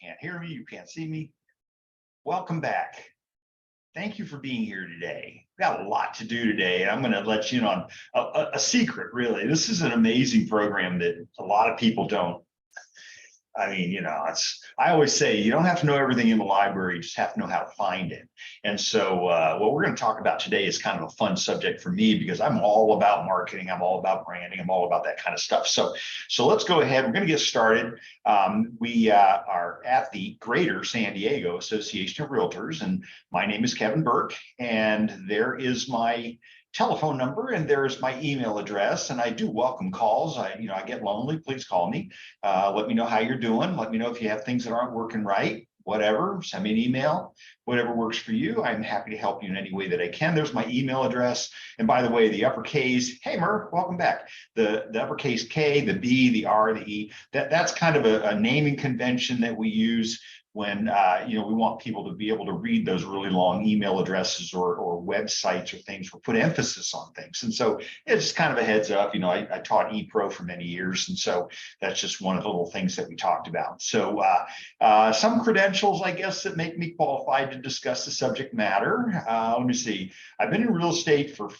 can't hear me, you can't see me. Welcome back. Thank you for being here today. We've got a lot to do today. I'm going to let you in on a secret, really. This is an amazing program that a lot of people don't. I mean, I always say you don't have to know everything in the library, you just have to know how to find it. And so what we're going to talk about today is kind of a fun subject for me because I'm all about marketing. I'm all about branding. I'm all about that kind of stuff. So let's go ahead. We're going to get started. We are at the Greater San Diego Association of Realtors, and my name is Kevin Burke, and there is my telephone number and there's my email address, and I do welcome calls. I get lonely, please call me. Let me know how you're doing. Let me know if you have things that aren't working right, whatever. Send me an email, whatever works for you. I'm happy to help you in any way that I can. There's my email address. And by the way, the uppercase, hey Murph, welcome back. The uppercase K, the B, the R, the E, that's kind of a naming convention that we use when we want people to be able to read those really long email addresses or websites or things, or put emphasis on things. And so it's just kind of a heads up. I taught ePro for many years, and so that's just one of the little things that we talked about. So some credentials, I guess, that make me qualified to discuss the subject matter. Let me see. I've been in real estate for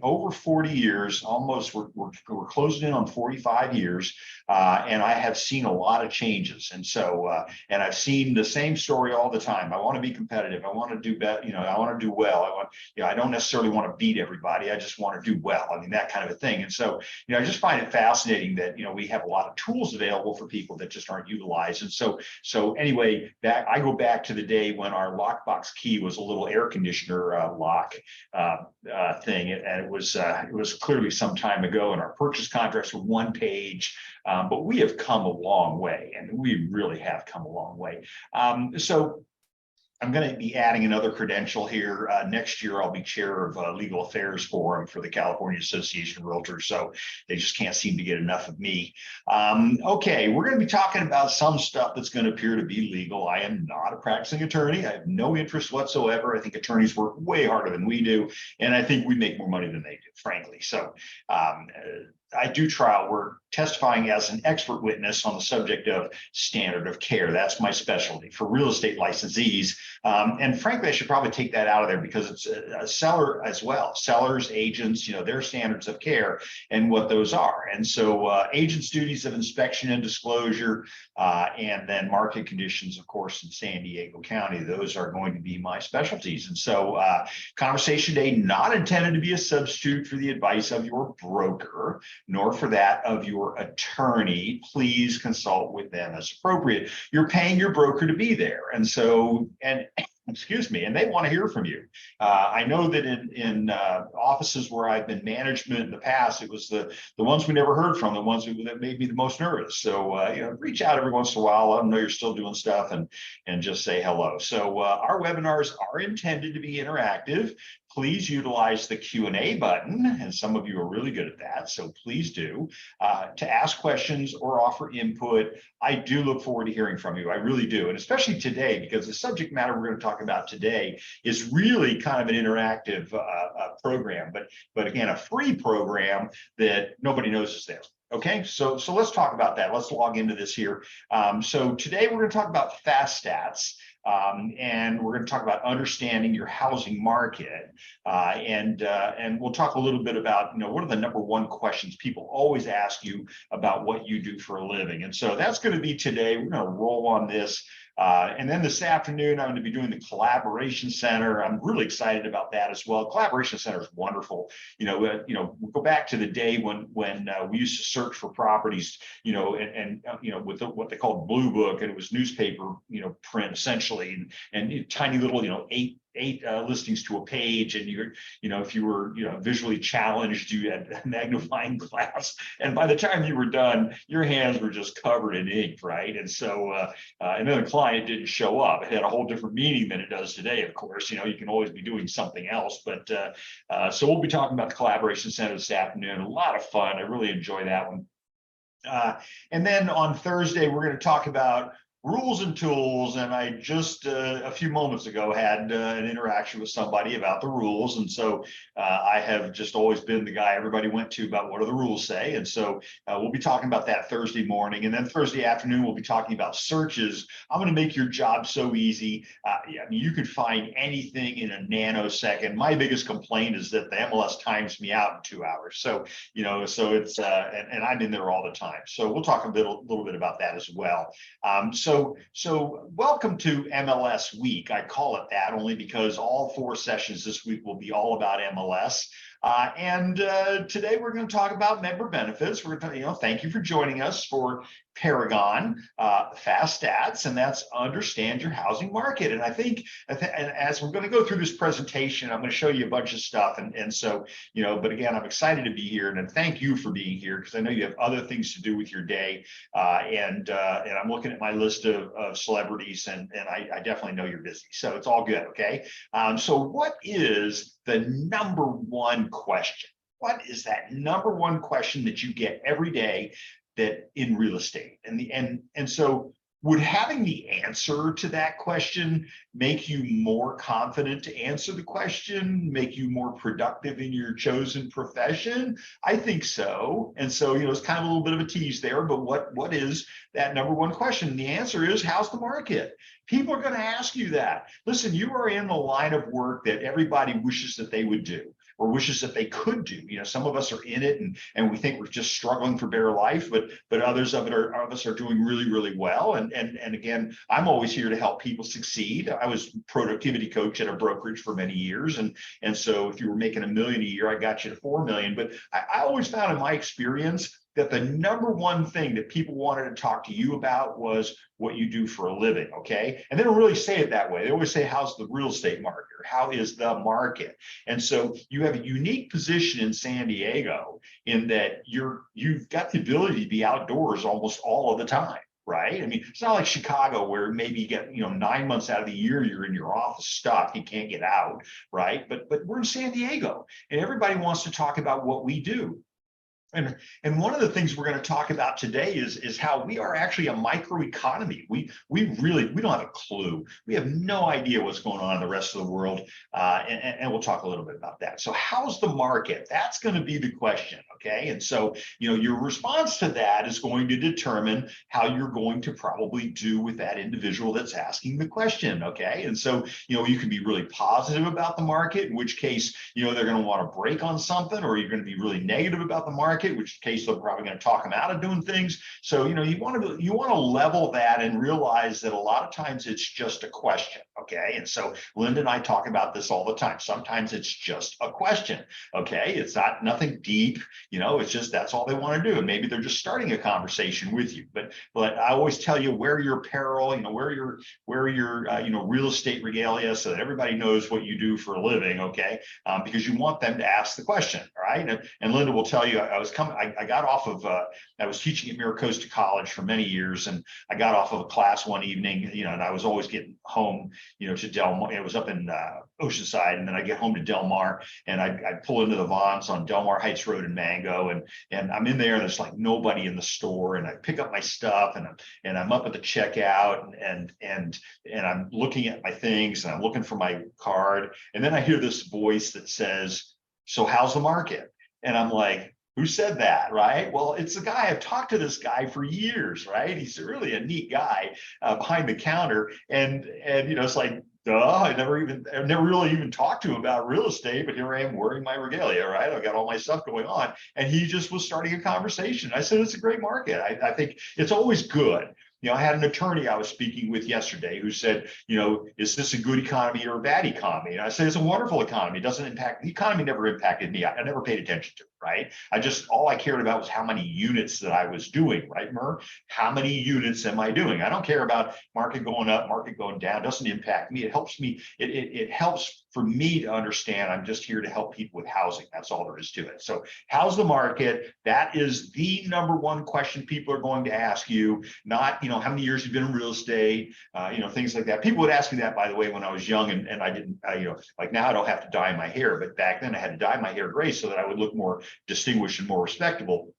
over 40 years. Almost, we're closing in on 45 years, and I have seen a lot of changes. And so, and I've seen the same story all the time. I want to be competitive. I want to do better. I want to do well. I don't necessarily want to beat everybody. I just want to do well. I mean, that kind of a thing. And so, I just find it fascinating that, we have a lot of tools available for people that just aren't utilized. And so anyway, I go back to the day when our lockbox key was a little air conditioner lock thing. And it was clearly some time ago, and our purchase contracts were one page. But we have come a long way, and we really have come a long way. So I'm going to be adding another credential here. Next year, I'll be chair of Legal Affairs Forum for the California Association of Realtors. So they just can't seem to get enough of me. Okay, we're going to be talking about some stuff that's going to appear to be legal. I am not a practicing attorney. I have no interest whatsoever. I think attorneys work way harder than we do, and I think we make more money than they do, frankly. So I do trial work, testifying as an expert witness on the subject of standard of care. That's my specialty for real estate licensees. And frankly, I should probably take that out of there because it's a seller as well. Sellers, agents, their standards of care and what those are. And so agents' duties of inspection and disclosure, and then market conditions, of course, in San Diego County, those are going to be my specialties. And so conversation today, not intended to be a substitute for the advice of your broker, nor for that of your attorney. Please consult with them as appropriate. You're paying your broker to be there. And so, excuse me, and they want to hear from you. I know that in offices where I've been management in the past, it was the ones we never heard from, the ones that made me the most nervous. So reach out every once in a while, let them know you're still doing stuff, and just say hello. So our webinars are intended to be interactive. Please utilize the Q&A button, and some of you are really good at that, so please do, to ask questions or offer input. I do look forward to hearing from you. I really do, and especially today, because the subject matter we're going to talk about today is really kind of an interactive program, but again, a free program that nobody knows is there. Okay, so let's talk about that. Let's log into this here. So today we're going to talk about FastStats. And we're going to talk about understanding your housing market, and we'll talk a little bit about what are the number one questions people always ask you about what you do for a living. And so that's going to be today. We're going to roll on this. And then this afternoon, I'm going to be doing the Collaboration Center. I'm really excited about that as well. Collaboration Center is wonderful. We'll go back to the day when we used to search for properties, and with what they called Blue Book, and it was newspaper, print essentially, and tiny little, eight listings to a page, and if you were visually challenged, you had a magnifying glass, and by the time you were done, your hands were just covered in ink, right? And so and then the client didn't show up. It had a whole different meaning than it does today, of course. You can always be doing something else, but so we'll be talking about the Collaboration Center this afternoon. A lot of fun. I really enjoy that one. And then on Thursday, we're going to talk about rules and tools. And I just a few moments ago had an interaction with somebody about the rules. And so I have just always been the guy everybody went to about what do the rules say. And so we'll be talking about that Thursday morning. And then Thursday afternoon, we'll be talking about searches. I'm going to make your job so easy. I mean, you could find anything in a nanosecond. My biggest complaint is that the MLS times me out in 2 hours. So, so it's, and I'm in there all the time. So we'll talk a little bit about that as well. So welcome to MLS week. I call it that only because all 4 sessions this week will be all about MLS. And today we're going to talk about member benefits. We're going to, thank you for joining us for Paragon, FastStats, and that's understand your housing market. And I think, and as we're going to go through this presentation, I'm going to show you a bunch of stuff. And so, but again, I'm excited to be here, and thank you for being here because I know you have other things to do with your day. And I'm looking at my list of celebrities, and I definitely know you're busy, so it's all good. Okay. So what is the number one question? What is that number one question that you get every day that in real estate? And so would having the answer to that question make you more confident to answer the question, make you more productive in your chosen profession? I think so. And so, it's kind of a little bit of a tease there, but what is that number one question? The answer is, how's the market? People are going to ask you that. Listen, you are in the line of work that everybody wishes that they would do, or wishes that they could do. Some of us are in it and we think we're just struggling for bare life, but others of us are doing really, really well. And again, I'm always here to help people succeed. I was productivity coach at a brokerage for many years. And so if you were making $1 million a year, I got you to 4 million. But I always found in my experience that the number one thing that people wanted to talk to you about was what you do for a living, okay? And they don't really say it that way. They always say, how's the real estate market? Or how is the market? And so you have a unique position in San Diego in that you've got the ability to be outdoors almost all of the time. Right? I mean, it's not like Chicago where maybe you get, 9 months out of the year, you're in your office stuck, you can't get out, right? But we're in San Diego and everybody wants to talk about what we do. And one of the things we're going to talk about today is how we are actually a microeconomy. We don't have a clue. We have no idea what's going on in the rest of the world, and we'll talk a little bit about that. So how's the market? That's going to be the question, okay? And so your response to that is going to determine how you're going to probably do with that individual that's asking the question, okay? And so you can be really positive about the market, in which case they're going to want to break on something, or you're going to be really negative about the market, which case they're probably going to talk them out of doing things. So, you want to level that and realize that a lot of times it's just a question. Okay. And so Linda and I talk about this all the time. Sometimes it's just a question. Okay. It's nothing deep, it's just, that's all they want to do. And maybe they're just starting a conversation with you. But I always tell you, wear your apparel, wear your real estate regalia so that everybody knows what you do for a living. Okay. Because you want them to ask the question. All right. And Linda will tell you, I got off of, I was teaching at Miracosta College for many years, and I got off of a class one evening, and I was always getting home, to Del Mar. It was up in Oceanside, and then I get home to Del Mar, and I pull into the Vons on Del Mar Heights Road in Mango, and I'm in there, and there's like nobody in the store, and I pick up my stuff, and I'm up at the checkout, and I'm looking at my things, and I'm looking for my card, and then I hear this voice that says, "So how's the market?" And I'm like, who said that, right? Well, it's the guy. I've talked to this guy for years, right? He's really a neat guy behind the counter, and it's like, duh, I never really even talked to him about real estate, but here I am wearing my regalia, right? I've got all my stuff going on, and he just was starting a conversation. I said, it's a great market. I think it's always good. I had an attorney I was speaking with yesterday who said, is this a good economy or a bad economy? And I said, it's a wonderful economy. It doesn't impact, the economy never impacted me. I never paid attention to it, right? All I cared about was how many units that I was doing, right, Mer? How many units am I doing? I don't care about market going up, market going down. It doesn't impact me. It helps me. It helps for me to understand I'm just here to help people with housing. That's all there is to it. So how's the market? That is the number one question people are going to ask you, not, how many years you've been in real estate, things like that. People would ask me that, by the way, when I was young, and I didn't, like now I don't have to dye my hair, but back then I had to dye my hair gray so that I would look more distinguished and more respectable.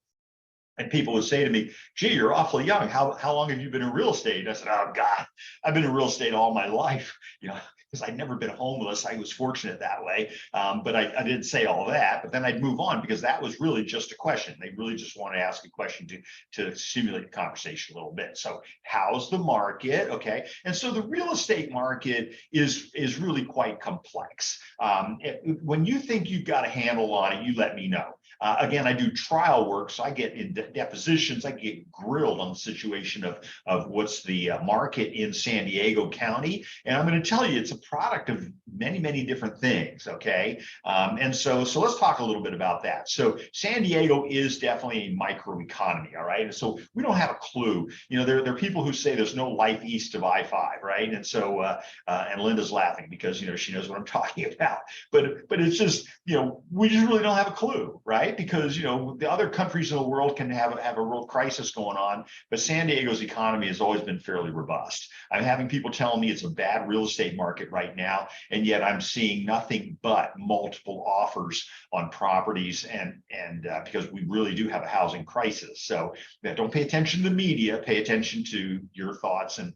And people would say to me, gee, you're awfully young. How long have you been in real estate? And I said, oh God, I've been in real estate all my life, because I'd never been homeless. I was fortunate that way. But I didn't say all that, but then I'd move on because that was really just a question. They really just want to ask a question to stimulate the conversation a little bit. So how's the market? Okay. And so the real estate market is really quite complex. When you think you've got a handle on it, you let me know. Again, I do trial work, so I get in depositions, I get grilled on the situation of what's the market in San Diego County. And I'm going to tell you, it's a product of many, many different things, okay? And so let's talk a little bit about that. So San Diego is definitely a microeconomy, all right? And so we don't have a clue. There are people who say there's no life east of I-5, right? And so, and Linda's laughing because, she knows what I'm talking about. But it's just, we just really don't have a clue, right? Because the other countries in the world can have a real crisis going on, but San Diego's economy has always been fairly robust. I'm having people telling me it's a bad real estate market right now, and yet I'm seeing nothing but multiple offers on properties, and because we really do have a housing crisis. So don't pay attention to the media, pay attention to your thoughts and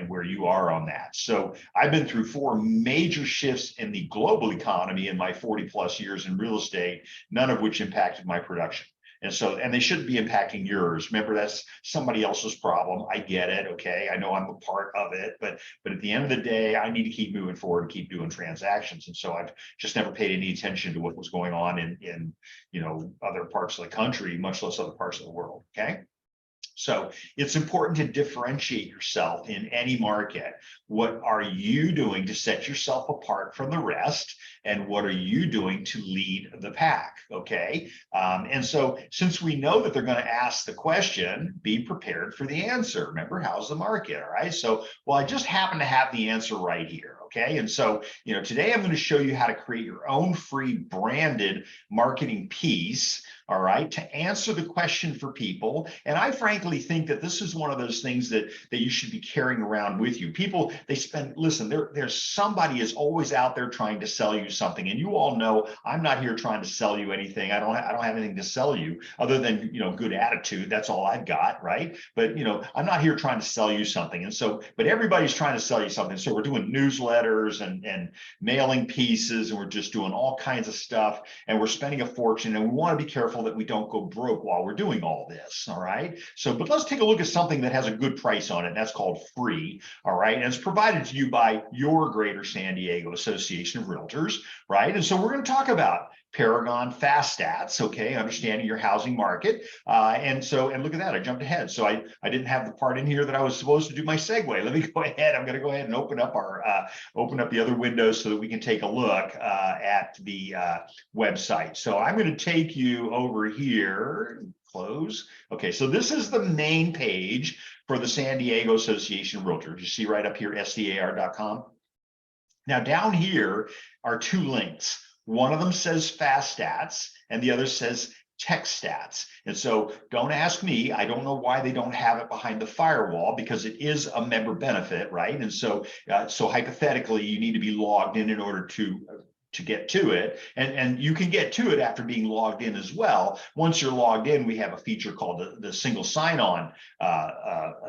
where you are on that. So I've been through 4 major shifts in the global economy in my 40 plus years in real estate, none of which impacted my production. And they shouldn't be impacting yours. Remember, that's somebody else's problem. I get it. Okay. I know I'm a part of it, but at the end of the day, I need to keep moving forward and keep doing transactions. And so I've just never paid any attention to what was going on in other parts of the country, much less other parts of the world. Okay. So it's important to differentiate yourself in any market. What are you doing to set yourself apart from the rest? And what are you doing to lead the pack? Okay. And so since we know that they're going to ask the question, be prepared for the answer. Remember, how's the market? All right. So, well, I just happen to have the answer right here. Okay. And so, today I'm going to show you how to create your own free branded marketing piece. All right, to answer the question for people. And I frankly think that this is one of those things that you should be carrying around with you. People, listen, there's somebody is always out there trying to sell you something. And you all know I'm not here trying to sell you anything. I don't have anything to sell you other than, good attitude. That's all I've got, right? But, I'm not here trying to sell you something. And so, but everybody's trying to sell you something. So we're doing newsletters and mailing pieces, and we're just doing all kinds of stuff, and we're spending a fortune, and we want to be careful that we don't go broke while we're doing all this. All right. So, but let's take a look at something that has a good price on it. And that's called free. All right. And it's provided to you by your Greater San Diego Association of Realtors. Right. And so we're going to talk about Paragon FastStats, okay, understanding your housing market. And look at that, I jumped ahead. So I didn't have the part in here that I was supposed to do my segue. Let me go ahead. I'm going to go ahead and open up the other windows so that we can take a look at the website. So I'm going to take you over here. Close. Okay, so this is the main page for the San Diego Association of Realtors. You see right up here, sdar.com. Now down here are 2 links. One of them says FastStats and the other says TechStats. And so don't ask me. I don't know why they don't have it behind the firewall, because it is a member benefit, right? And so hypothetically, you need to be logged in order to get to it. And you can get to it after being logged in as well. Once you're logged in, we have a feature called the single sign-on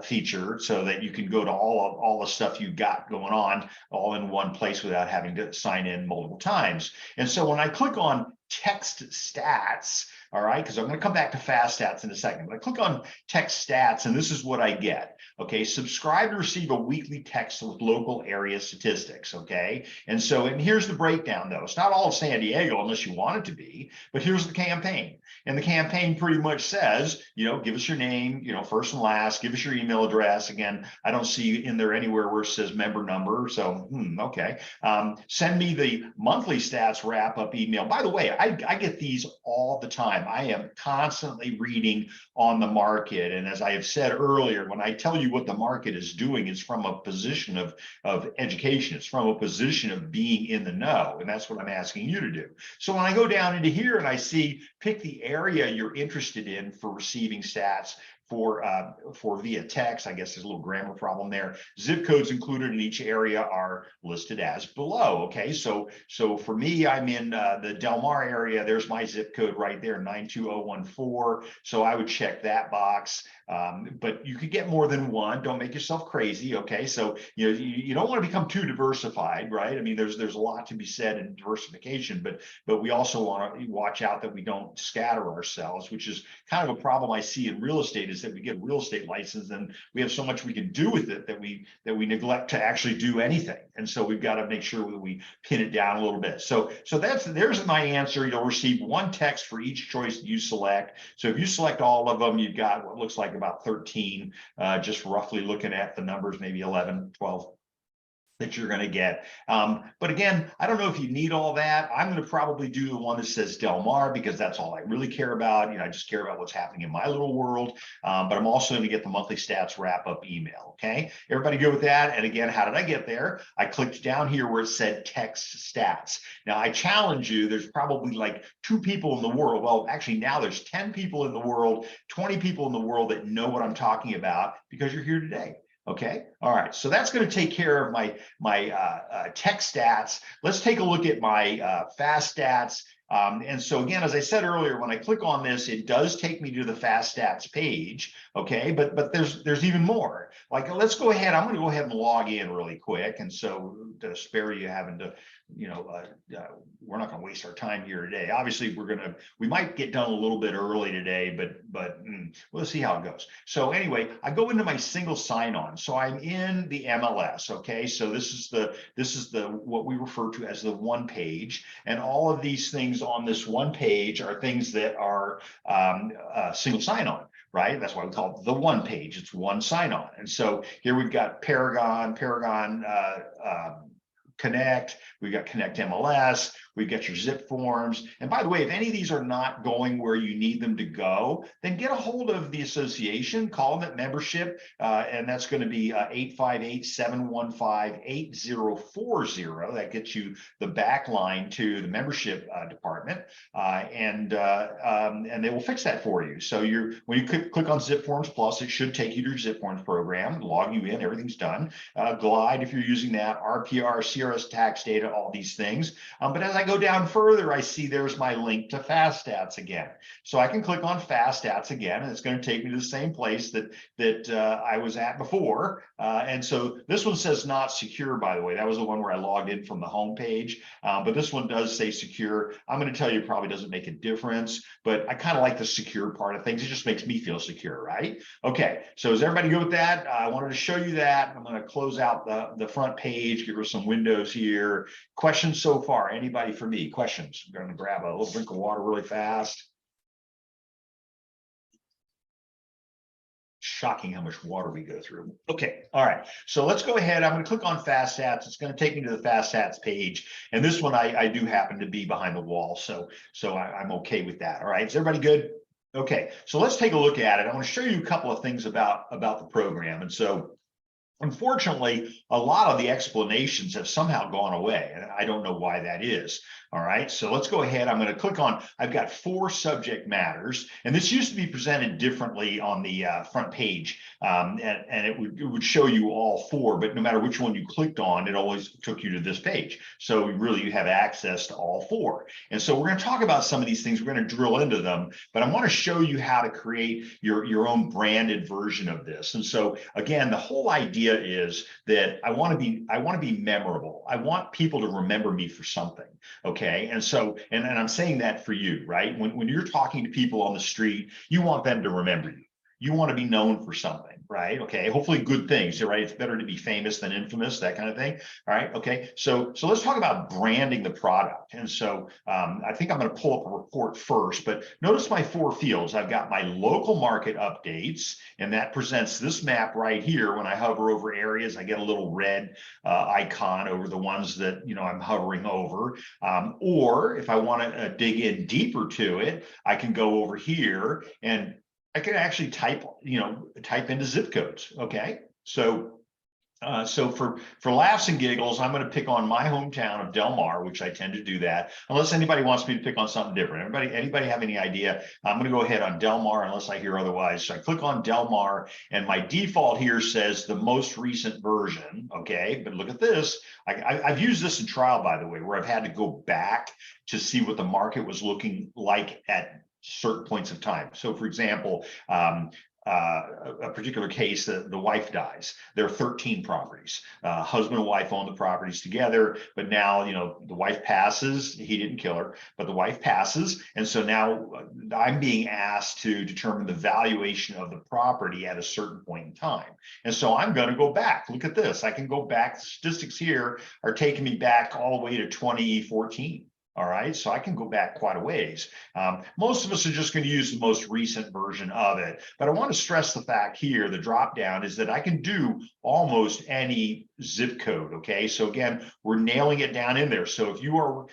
feature, so that you can go to all the stuff you got going on all in one place without having to sign in multiple times. And so when I click on text stats, all right, because I'm going to come back to FastStats in a second, but I click on text stats, and this is what I get. Okay, subscribe to receive a weekly text with local area statistics. Okay, and here's the breakdown though. It's not all of San Diego unless you want it to be, but here's the campaign. And the campaign pretty much says, give us your name, first and last, give us your email address. Again, I don't see in there anywhere where it says member number. So, okay. Send me the monthly stats wrap up email. By the way, I get these all the time. I am constantly reading on the market. And as I have said earlier, when I tell you what the market is doing, it's from a position of education. It's from a position of being in the know. And that's what I'm asking you to do. So when I go down into here and I see, pick the area you're interested in for receiving stats for via text. I guess there's a little grammar problem there. Zip codes included in each area are listed as below. Okay, so for me, I'm in the Del Mar area. There's my zip code right there, 92014. So I would check that box. But you could get more than one. Don't make yourself crazy. Okay, so you don't want to become too diversified, right? I mean, there's a lot to be said in diversification, but we also want to watch out that we don't scatter ourselves, which is kind of a problem I see in real estate, is that we get a real estate license and we have so much we can do with it that we neglect to actually do anything. And so we've got to make sure that we pin it down a little bit. So there's my answer. You'll receive one text for each choice that you select. So if you select all of them, you've got what looks like about 13, just roughly looking at the numbers, maybe 11, 12 that you're going to get. But again, I don't know if you need all that. I'm going to probably do the one that says Del Mar because that's all I really care about. I just care about what's happening in my little world. But I'm also going to get the monthly stats wrap up email. Okay, everybody good with that? And again, how did I get there? I clicked down here where it said text stats. Now I challenge you, there's probably like 2 people in the world. Well, actually now there's 10 people in the world, 20 people in the world that know what I'm talking about because you're here today. Okay. All right. So that's going to take care of my tech stats. Let's take a look at my FastStats. And so again, as I said earlier, when I click on this, it does take me to the FastStats page. Okay, but there's even more. Like, let's go ahead. I'm going to go ahead and log in really quick. And so to spare you having to, we're not going to waste our time here today. Obviously, we might get done a little bit early today, but we'll see how it goes. So anyway, I go into my single sign-on. So I'm in the MLS. Okay, so this is the what we refer to as the one page, and all of these things on this one page are things that are single sign-on. Right, that's why we call it the one page. It's one sign-on, and so here we've got Paragon Connect, we've got Connect MLS, we've got your zip forms. And by the way, if any of these are not going where you need them to go, then get a hold of the association, call them at membership, and that's going to be 858-715-8040. That gets you the back line to the membership department, and they will fix that for you. So when you click on Zip Forms Plus, it should take you to your Zip Forms program, log you in, everything's done. Glide, if you're using that, RPR, CRS tax data, all these things. But as I go down further, I see there's my link to FastStats again. So I can click on FastStats again, and it's going to take me to the same place that I was at before. And so this one says not secure, by the way. That was the one where I logged in from the home page. But this one does say secure. I'm going to tell you it probably doesn't make a difference, but I kind of like the secure part of things. It just makes me feel secure, right? Okay, so is everybody good with that? I wanted to show you that. I'm going to close out the front page, get rid of some windows here. Questions so far? Anybody for me? Questions? I'm going to grab a little drink of water really fast. Shocking how much water we go through. Okay, all right. So let's go ahead. I'm going to click on FastStats. It's going to take me to the FastStats page. And this one I do happen to be behind the wall. So I'm okay with that. All right, is everybody good? Okay, so let's take a look at it. I want to show you a couple of things about the program. And so unfortunately, a lot of the explanations have somehow gone away, and I don't know why that is. All right, so let's go ahead. I'm going to click on, I've got 4 subject matters, and this used to be presented differently on the front page, and it would show you all 4, but no matter which one you clicked on, it always took you to this page. So really, you have access to all 4. And so we're going to talk about some of these things. We're going to drill into them, but I want to show you how to create your own branded version of this. And so again, the whole idea is that I want to be memorable. I want people to remember me for something. Okay. And so, and I'm saying that for you, right? When you're talking to people on the street, you want them to remember you. You want to be known for something, right? Okay, hopefully good things, right? It's better to be famous than infamous, that kind of thing. All right, okay. So let's talk about branding the product. And so I think I'm going to pull up a report first, but notice my 4 fields. I've got my local market updates, and that presents this map right here. When I hover over areas, I get a little red icon over the ones that I'm hovering over. Or if I want to dig in deeper to it, I can go over here and I can actually type into zip codes. Okay, so So for laughs and giggles, I'm going to pick on my hometown of Del Mar, which I tend to do that, unless anybody wants me to pick on something different. Anybody have any idea? I'm going to go ahead on Del Mar unless I hear otherwise. So I click on Del Mar, and my default here says the most recent version. Okay, but look at this. I've used this in trial, by the way, where I've had to go back to see what the market was looking like at certain points of time. So, for example, a particular case, the wife dies. There are 13 properties. Husband and wife own the properties together, but now, the wife passes. He didn't kill her, but the wife passes. And so now I'm being asked to determine the valuation of the property at a certain point in time. And so I'm going to go back. Look at this. I can go back. The statistics here are taking me back all the way to 2014. All right, so I can go back quite a ways. Most of us are just going to use the most recent version of it, but I want to stress the fact here, the drop down is that I can do almost any zip code. Okay, so again, we're nailing it down in there. So if you're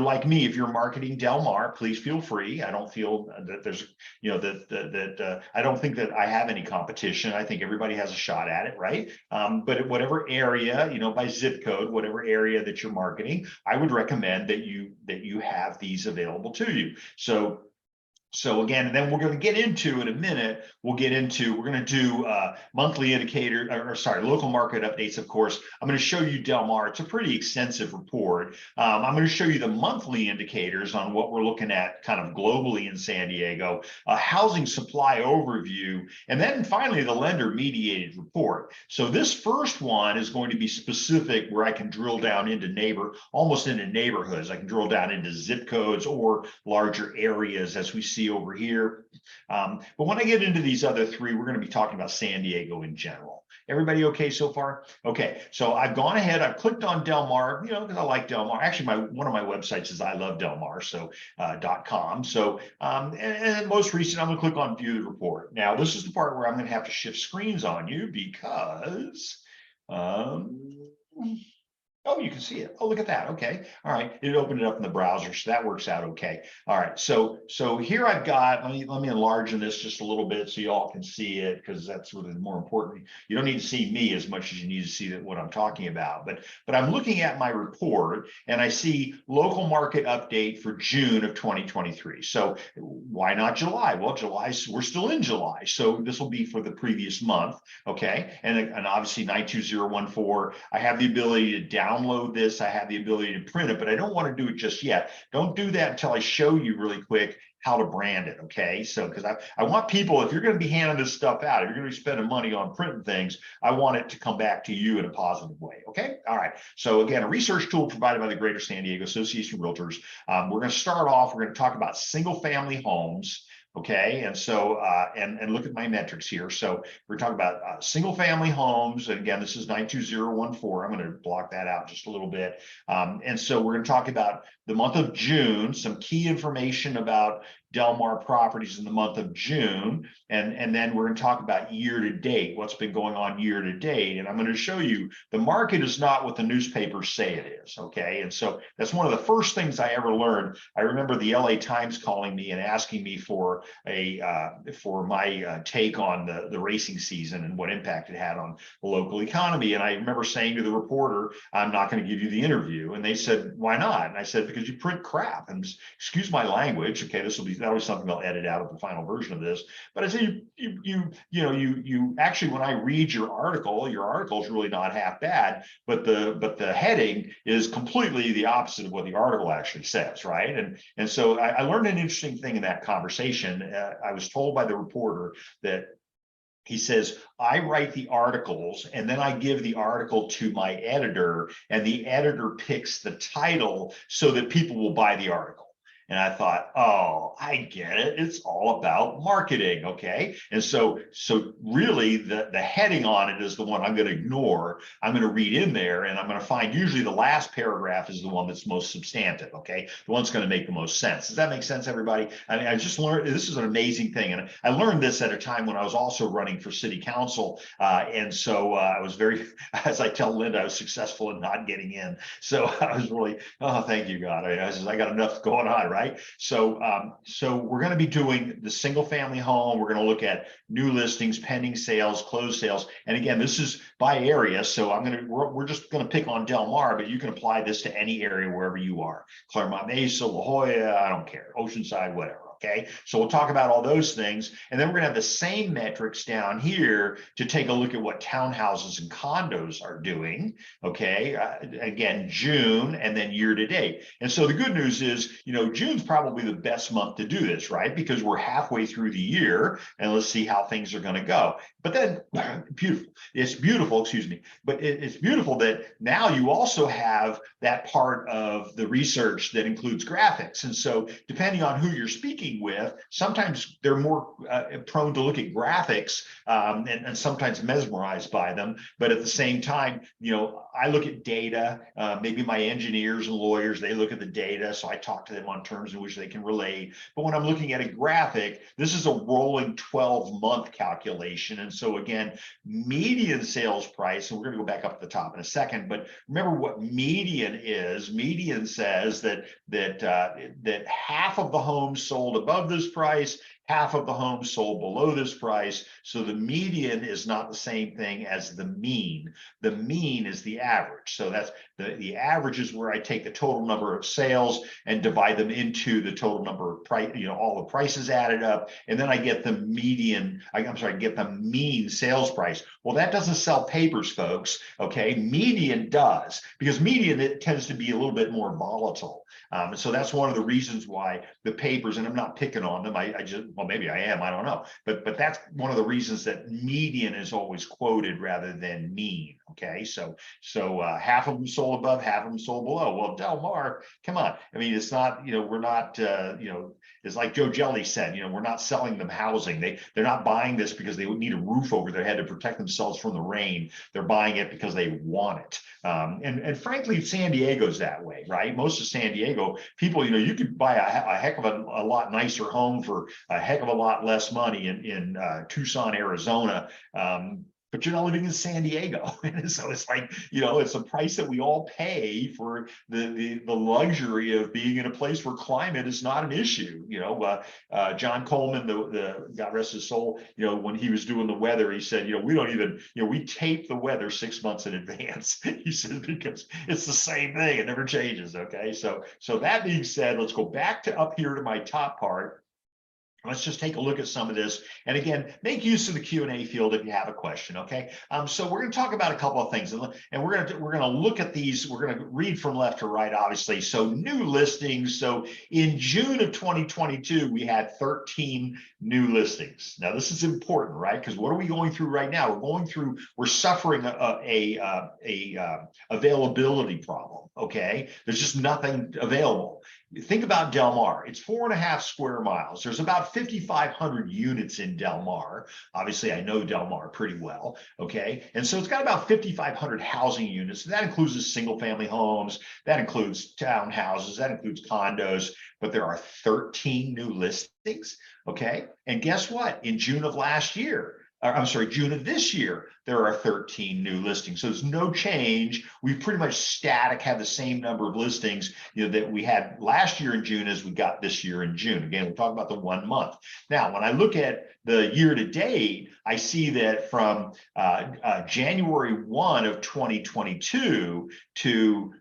like me, if you're marketing Del Mar, please feel free. I don't feel that there's, I don't think that I have any competition. I think everybody has a shot at it, right? But at whatever area, by zip code, whatever area that you're marketing, I would recommend that you have these available to you. So again, and then we're going to get into in a minute, we're going to do monthly indicator, local market updates, of course. I'm going to show you Del Mar. It's a pretty extensive report. I'm going to show you the monthly indicators on what we're looking at kind of globally in San Diego, a housing supply overview, and then finally the lender mediated report. So this first one is going to be specific where I can drill down into almost into neighborhoods. I can drill down into zip codes or larger areas as we see over here. But when I get into these other three, we're going to be talking about San Diego in general. Everybody okay so far? Okay, so I've gone ahead, I've clicked on Del Mar, because I like Del Mar. Actually, one of my websites is I love Del Mar, so .com. So, and most recent, I'm going to click on View the Report. Now, this is the part where I'm going to have to shift screens on you because oh, you can see it. Oh, look at that. Okay. All right. It opened it up in the browser, so that works out okay. All right. So here I've got, let me enlarge this just a little bit so you all can see it, because that's really more important. You don't need to see me as much as you need to see what I'm talking about. But I'm looking at my report and I see local market update for June of 2023. So why not July? Well, we're still in July. So this will be for the previous month. Okay. And obviously 92014, I have the ability to download this. I have the ability to print it, but I don't want to do it just yet. Don't do that until I show you really quick how to brand it. Okay. So, because I want people, if you're going to be handing this stuff out, if you're going to be spending money on printing things, I want it to come back to you in a positive way. Okay. All right. So again, a research tool provided by the Greater San Diego Association of Realtors. We're going to start off, we're going to talk about single family homes. Okay, and so and look at my metrics here. So we're talking about single family homes, and again, this is 92014. I'm going to block that out just a little bit. And so we're going to talk about the month of June, some key information about Del Mar properties in the month of June, and then we're going to talk about year to date, what's been going on year to date. And I'm going to show you the market is not what the newspapers say it is. Okay, and so that's one of the first things I ever learned. I remember the LA Times calling me and asking me for my take on the racing season and what impact it had on the local economy. And I remember saying to the reporter, I'm not going to give you the interview. And they said, why not? And I said, because you print crap. And excuse my language. Okay, that'll be something I'll edit out of the final version of this. But I said, you actually, when I read your article is really not half bad, but the heading is completely the opposite of what the article actually says, right? And so I learned an interesting thing in that conversation. I was told by the reporter that he says, I write the articles and then I give the article to my editor, and the editor picks the title so that people will buy the article. And I thought, oh, I get it. It's all about marketing, okay? And so really the heading on it is the one I'm going to ignore. I'm going to read in there, and I'm going to find usually the last paragraph is the one that's most substantive, okay? The one's going to make the most sense. Does that make sense, everybody? I mean, I just learned, this is an amazing thing. And I learned this at a time when I was also running for city council. And so I was very, as I tell Linda, I was successful in not getting in. So I was really, oh, thank you, God. I got enough going on, right? right? So so we're going to be doing the single family home. We're going to look at new listings, pending sales, closed sales. And again, this is by area. So we're just going to pick on Del Mar, but you can apply this to any area wherever you are. Claremont Mesa, La Jolla, I don't care, Oceanside, whatever. Okay, so we'll talk about all those things. And then we're going to have the same metrics down here to take a look at what townhouses and condos are doing. Okay, again, June and then year to date. And so the good news is, June's probably the best month to do this, right? Because we're halfway through the year and let's see how things are going to go. But then it's beautiful, excuse me, but it's beautiful that now you also have that part of the research that includes graphics. And so depending on who you're speaking with, sometimes they're more prone to look at graphics and sometimes mesmerized by them. But at the same time, I look at data, maybe my engineers and lawyers, they look at the data. So I talk to them on terms in which they can relate. But when I'm looking at a graphic, this is a rolling 12-month calculation. And so again, median sales price, and we're going to go back up at the top in a second, but remember what median is. Median says that half of the homes sold above this price, half of the homes sold below this price. So the median is not the same thing as the mean. The mean is the average. So that's the average is where I take the total number of sales and divide them into the total number of price, all the prices added up. And then I get the median, get the mean sales price. Well, that doesn't sell papers, folks. Okay. Median does, because median, it tends to be a little bit more volatile. And so that's one of the reasons why the papers, and I'm not picking on them, well, maybe I am, I don't know, but that's one of the reasons that median is always quoted rather than mean. Okay, so half of them sold above, half of them sold below. Well, Del Mar, come on, I mean, it's not, we're not, it's like Joe Jelly said, we're not selling them housing. They're not buying this because they would need a roof over their head to protect themselves from the rain. They're buying it because they want it. And frankly, San Diego's that way, right? Most of San Diego people, you could buy a heck of a lot nicer home for a heck of a lot less money in Tucson, Arizona. But you're not living in San Diego. And so it's like, it's a price that we all pay for the luxury of being in a place where climate is not an issue. John Coleman, the God rest his soul, when he was doing the weather, he said, we don't even, we tape the weather 6 months in advance. He says, because it's the same thing. It never changes. Okay. So that being said, let's go back to up here to my top part. Let's just take a look at some of this. And again, make use of the Q&A field if you have a question, okay? So we're going to talk about a couple of things, and we're going to look at these. We're going to read from left to right, obviously. So new listings. So in June of 2022, we had 13 new listings. Now, this is important, right? Because what are we going through right now? We're suffering a availability problem, okay? There's just nothing available. Think about Del Mar. It's 4.5 square miles. There's about 5,500 units in Del Mar. Obviously, I know Del Mar pretty well, okay? And so it's got about 5,500 housing units. That includes the single family homes. That includes townhouses. That includes condos. But there are 13 new listings, okay? And guess what? In June of this year, there are 13 new listings. So there's no change. We've pretty much static, have the same number of listings that we had last year in June as we got this year in June. Again, we're talking about the 1 month. Now, when I look at the year to date, I see that from January 1 of 2022 to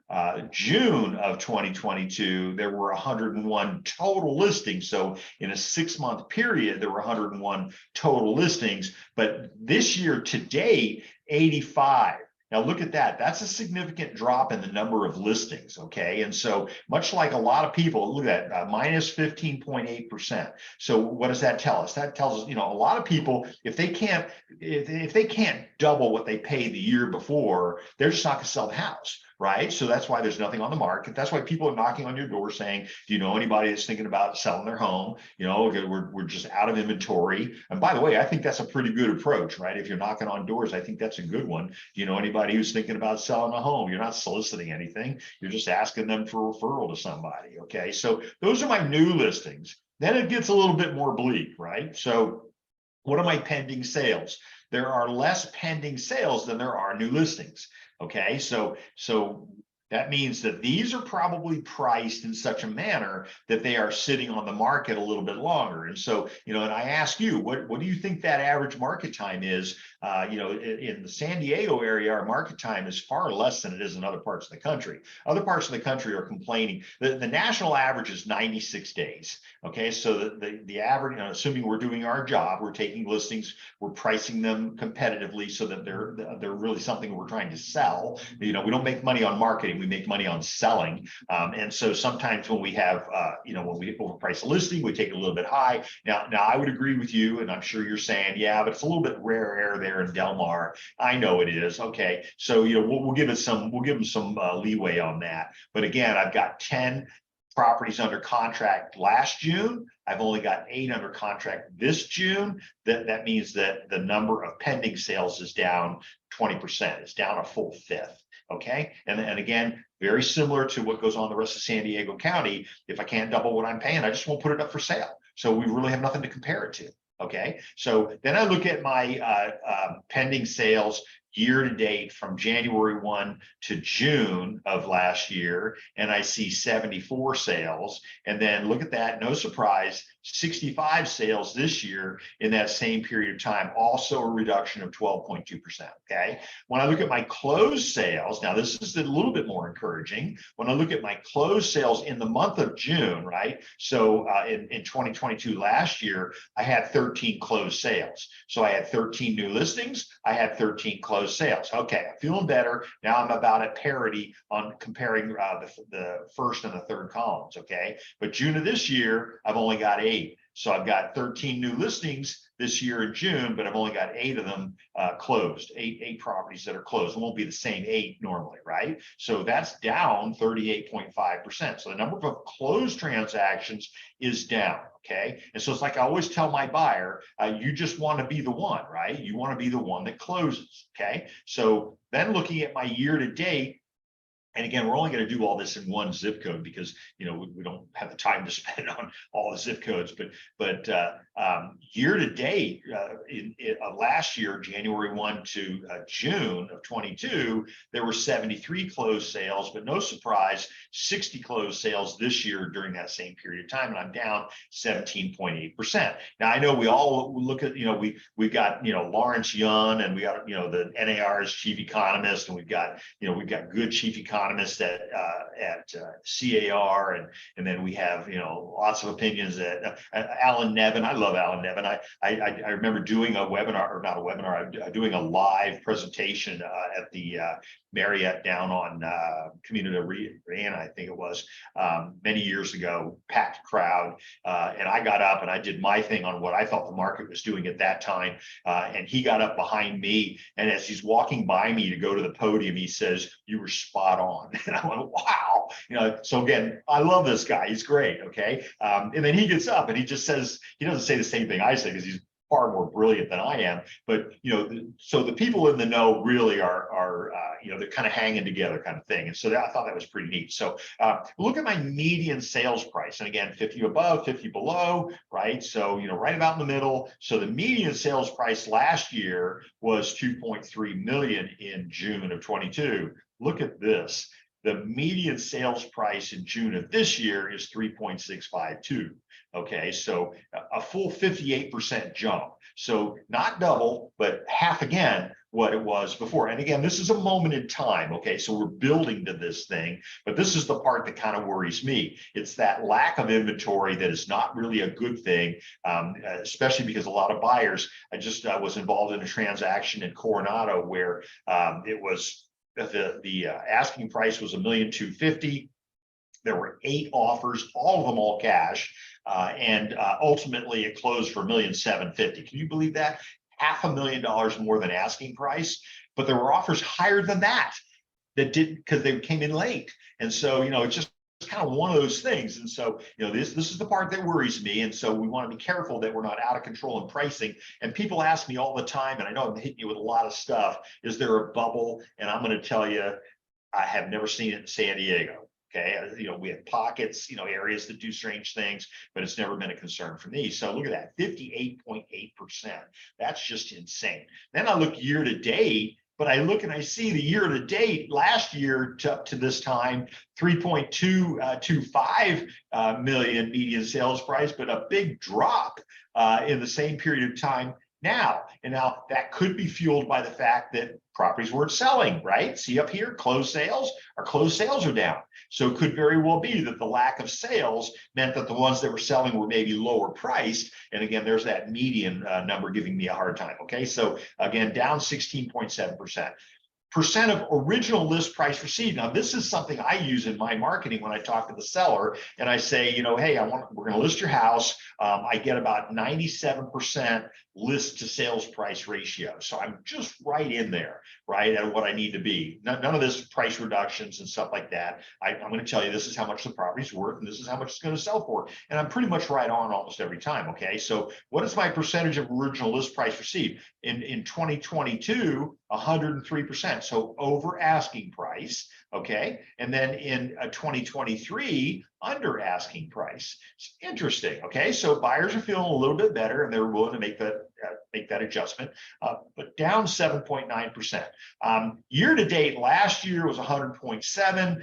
June of 2022, there were 101 total listings. So in a 6-month period, there were 101 total listings. But this year to date, 85. Now look at that. That's a significant drop in the number of listings, okay? And so much like a lot of people, look at that, minus 15.8%. So what does that tell us? That tells us, a lot of people, if they can't double what they paid the year before, they're just not going to sell the house, right? So that's why there's nothing on the market. That's why people are knocking on your door saying, do you know anybody that's thinking about selling their home? We're just out of inventory. And by the way, I think that's a pretty good approach, right? If you're knocking on doors, I think that's a good one. Do you know anybody who's thinking about selling a home? You're not soliciting anything. You're just asking them for a referral to somebody, okay? So those are my new listings. Then it gets a little bit more bleak, right? So what are my pending sales? There are less pending sales than there are new listings. Okay, so That means that these are probably priced in such a manner that they are sitting on the market a little bit longer. And so, and I ask you, what do you think that average market time is? In the San Diego area, our market time is far less than it is in other parts of the country. Other parts of the country are complaining. The national average is 96 days. Okay, so the average, assuming we're doing our job, we're taking listings, we're pricing them competitively so that they're really something we're trying to sell. We don't make money on marketing, we make money on selling. And so sometimes when we have, when we overprice a listing, we take it a little bit high. Now I would agree with you, and I'm sure you're saying, yeah, but it's a little bit rare air there in Del Mar. I know it is. Okay, so we'll give them some leeway on that. But again, I've got 10 properties under contract last June. I've only got 8 under contract this June. That means that the number of pending sales is down 20%. It's down a full fifth. Okay, and again, very similar to what goes on in the rest of San Diego County. If I can't double what I'm paying, I just won't put it up for sale. So we really have nothing to compare it to. Okay, so then I look at my pending sales year to date from January 1 to June of last year, and I see 74 sales. And then look at that, no surprise, 65 sales this year in that same period of time, also a reduction of 12.2%. Okay, when I look at my closed sales, now this is a little bit more encouraging. When I look at my closed sales in the month of June, right? So in 2022 last year, I had 13 closed sales. So I had 13 new listings, I had 13 closed sales. Okay, I'm feeling better. Now I'm about at parity on comparing the first and the third columns. Okay, but June of this year, I've only got 8. So I've got 13 new listings this year in June, but I've only got 8 of them closed, eight properties that are closed. It won't be the same 8 normally, right? So that's down 38.5%. So the number of closed transactions is down. Okay, and so it's like I always tell my buyer, you just want to be the one, right? You want to be the one that closes. Okay, so then looking at my year to date. And again, we're only going to do all this in one zip code because we don't have the time to spend on all the zip codes. But year to date, last year, January 1 to June of 22, there were 73 closed sales, but no surprise, 60 closed sales this year during that same period of time, and I'm down 17.8%. Now I know we all look at we've got Lawrence Yun, and we got the NAR's chief economist, and we've got good chief economists at CAR, and then we have lots of opinions that Alan Nevin. I love Alan Nevin. I remember doing a webinar, or not a webinar, doing a live presentation at the Marriott down on Community Arena, I think it was, many years ago, packed crowd, and I got up and I did my thing on what I thought the market was doing at that time, and he got up behind me, and as he's walking by me to go to the podium, he says, "You were spot on." And I went, wow. So again, I love this guy. He's great. Okay. And then he gets up and he just says, he doesn't say the same thing I say because he's far more brilliant than I am. But, so the people in the know really are they're kind of hanging together kind of thing. And so I thought that was pretty neat. So look at my median sales price. And again, 50 above, 50 below, right? So, right about in the middle. So the median sales price last year was 2.3 million in June of 22. Look at this. The median sales price in June of this year is 3.652. Okay, so a full 58% jump. So not double, but half again what it was before. And again, this is a moment in time. Okay, so we're building to this thing, but this is the part that kind of worries me. It's that lack of inventory that is not really a good thing, especially because a lot of buyers. I just was involved in a transaction in Coronado where it was the asking price was $1,250,000. There were 8 offers, all of them all cash, and ultimately it closed for $1,750,000. Can you believe that? $500,000 more than asking price, but there were offers higher than that didn't, because they came in late. And so it's just kind of one of those things. And so this is the part that worries me. And so we want to be careful that we're not out of control in pricing. And people ask me all the time, and I know I'm hitting you with a lot of stuff, is there a bubble? And I'm going to tell you, I have never seen it in San Diego. Okay, we have pockets, areas that do strange things, but it's never been a concern for me. So look at that, 58.8%. That's just insane. Then I look year to date, But I look and I see the year to date last year to up to this time, 3.225 million median sales price, but a big drop in the same period of time now. And now that could be fueled by the fact that properties weren't selling, right? See up here, closed sales are down. So it could very well be that the lack of sales meant that the ones that were selling were maybe lower priced. And again, there's that median number giving me a hard time. Okay, so again, down 16.7%. Percent of original list price received. Now, this is something I use in my marketing when I talk to the seller and I say, hey, we're going to list your house. I get about 97% list to sales price ratio. So I'm just right in there, right, at what I need to be. None of this price reductions and stuff like that. I'm going to tell you this is how much the property's worth and this is how much it's going to sell for. And I'm pretty much right on almost every time. Okay, so what is my percentage of original list price received? In 2022, 103%. So over asking price. Okay, and then in 2023, under asking price. It's interesting. Okay, so buyers are feeling a little bit better and they're willing to make that adjustment, but down 7.9%. Year to date last year was 100.7.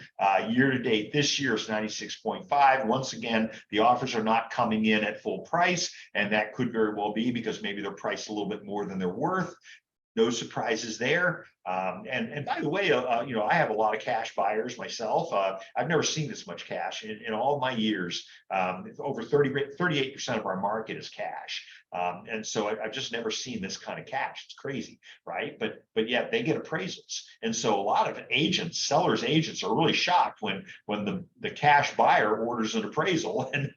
Year to date this year is 96.5. Once again, the offers are not coming in at full price, and that could very well be because maybe they're priced a little bit more than they're worth. No surprises there. And by the way, I have a lot of cash buyers myself. I've never seen this much cash in all my years. Over 38% of our market is cash. And so I've just never seen this kind of cash. It's crazy, right? But yet they get appraisals. And so a lot of sellers agents are really shocked when the cash buyer orders an appraisal and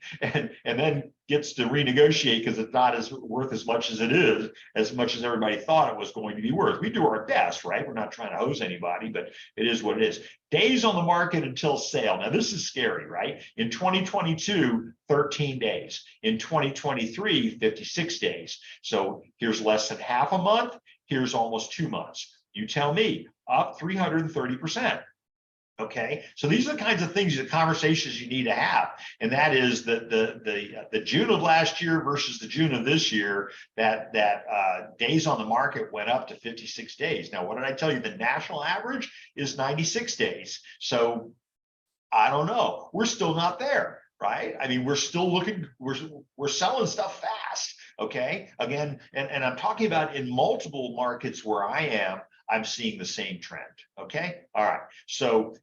then gets to renegotiate because it's not worth as much as it is, as much as everybody thought it was going to be worth. We do our best, right? We're not trying to hose anybody, but it is what it is. Days on the market until sale. Now, this is scary, right? In 2022, 13 days. In 2023, 56 days. So here's less than half a month. Here's almost 2 months. You tell me, up 330%. Okay, so these are the kinds of things, the conversations you need to have, and that is the June of last year versus the June of this year. That days on the market went up to 56 days. Now, what did I tell you? The national average is 96 days. So I don't know. We're still not there, right? I mean, we're still looking. We're selling stuff fast. Okay, again, and I'm talking about in multiple markets where I am. I'm seeing the same trend. Okay. All right. So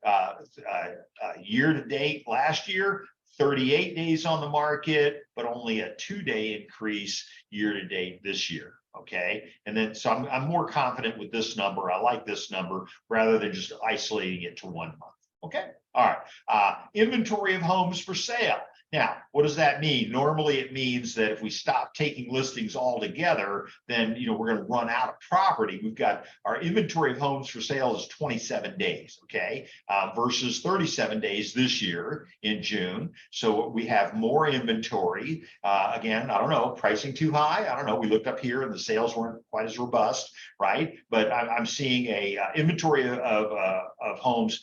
year to date last year, 38 days on the market, but only a 2-day increase year to date this year. Okay. And then so I'm more confident with this number. I like this number rather than just isolating it to 1 month. Okay. All right. Inventory of homes for sale. Now, what does that mean? Normally, it means that if we stop taking listings altogether, then we're going to run out of property. We've got our inventory of homes for sale is 27 days, okay, versus 37 days this year in June. So we have more inventory. Again, I don't know, pricing too high. I don't know. We looked up here and the sales weren't quite as robust, right? But I'm seeing a inventory of homes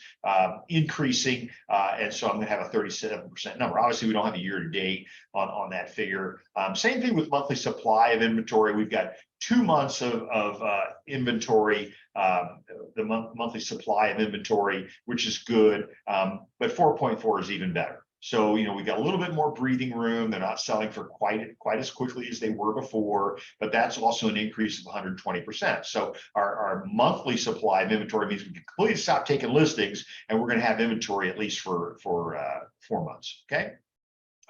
increasing, and so I'm going to have a 37% number. Obviously, we don't have a year to date on that figure. Same thing with monthly supply of inventory. We've got 2 months of inventory, the monthly supply of inventory, which is good, but 4.4 is even better. So, we've got a little bit more breathing room. They're not selling for quite as quickly as they were before, but that's also an increase of 120%. So our monthly supply of inventory means we can completely stop taking listings and we're going to have inventory at least for 4 months. Okay.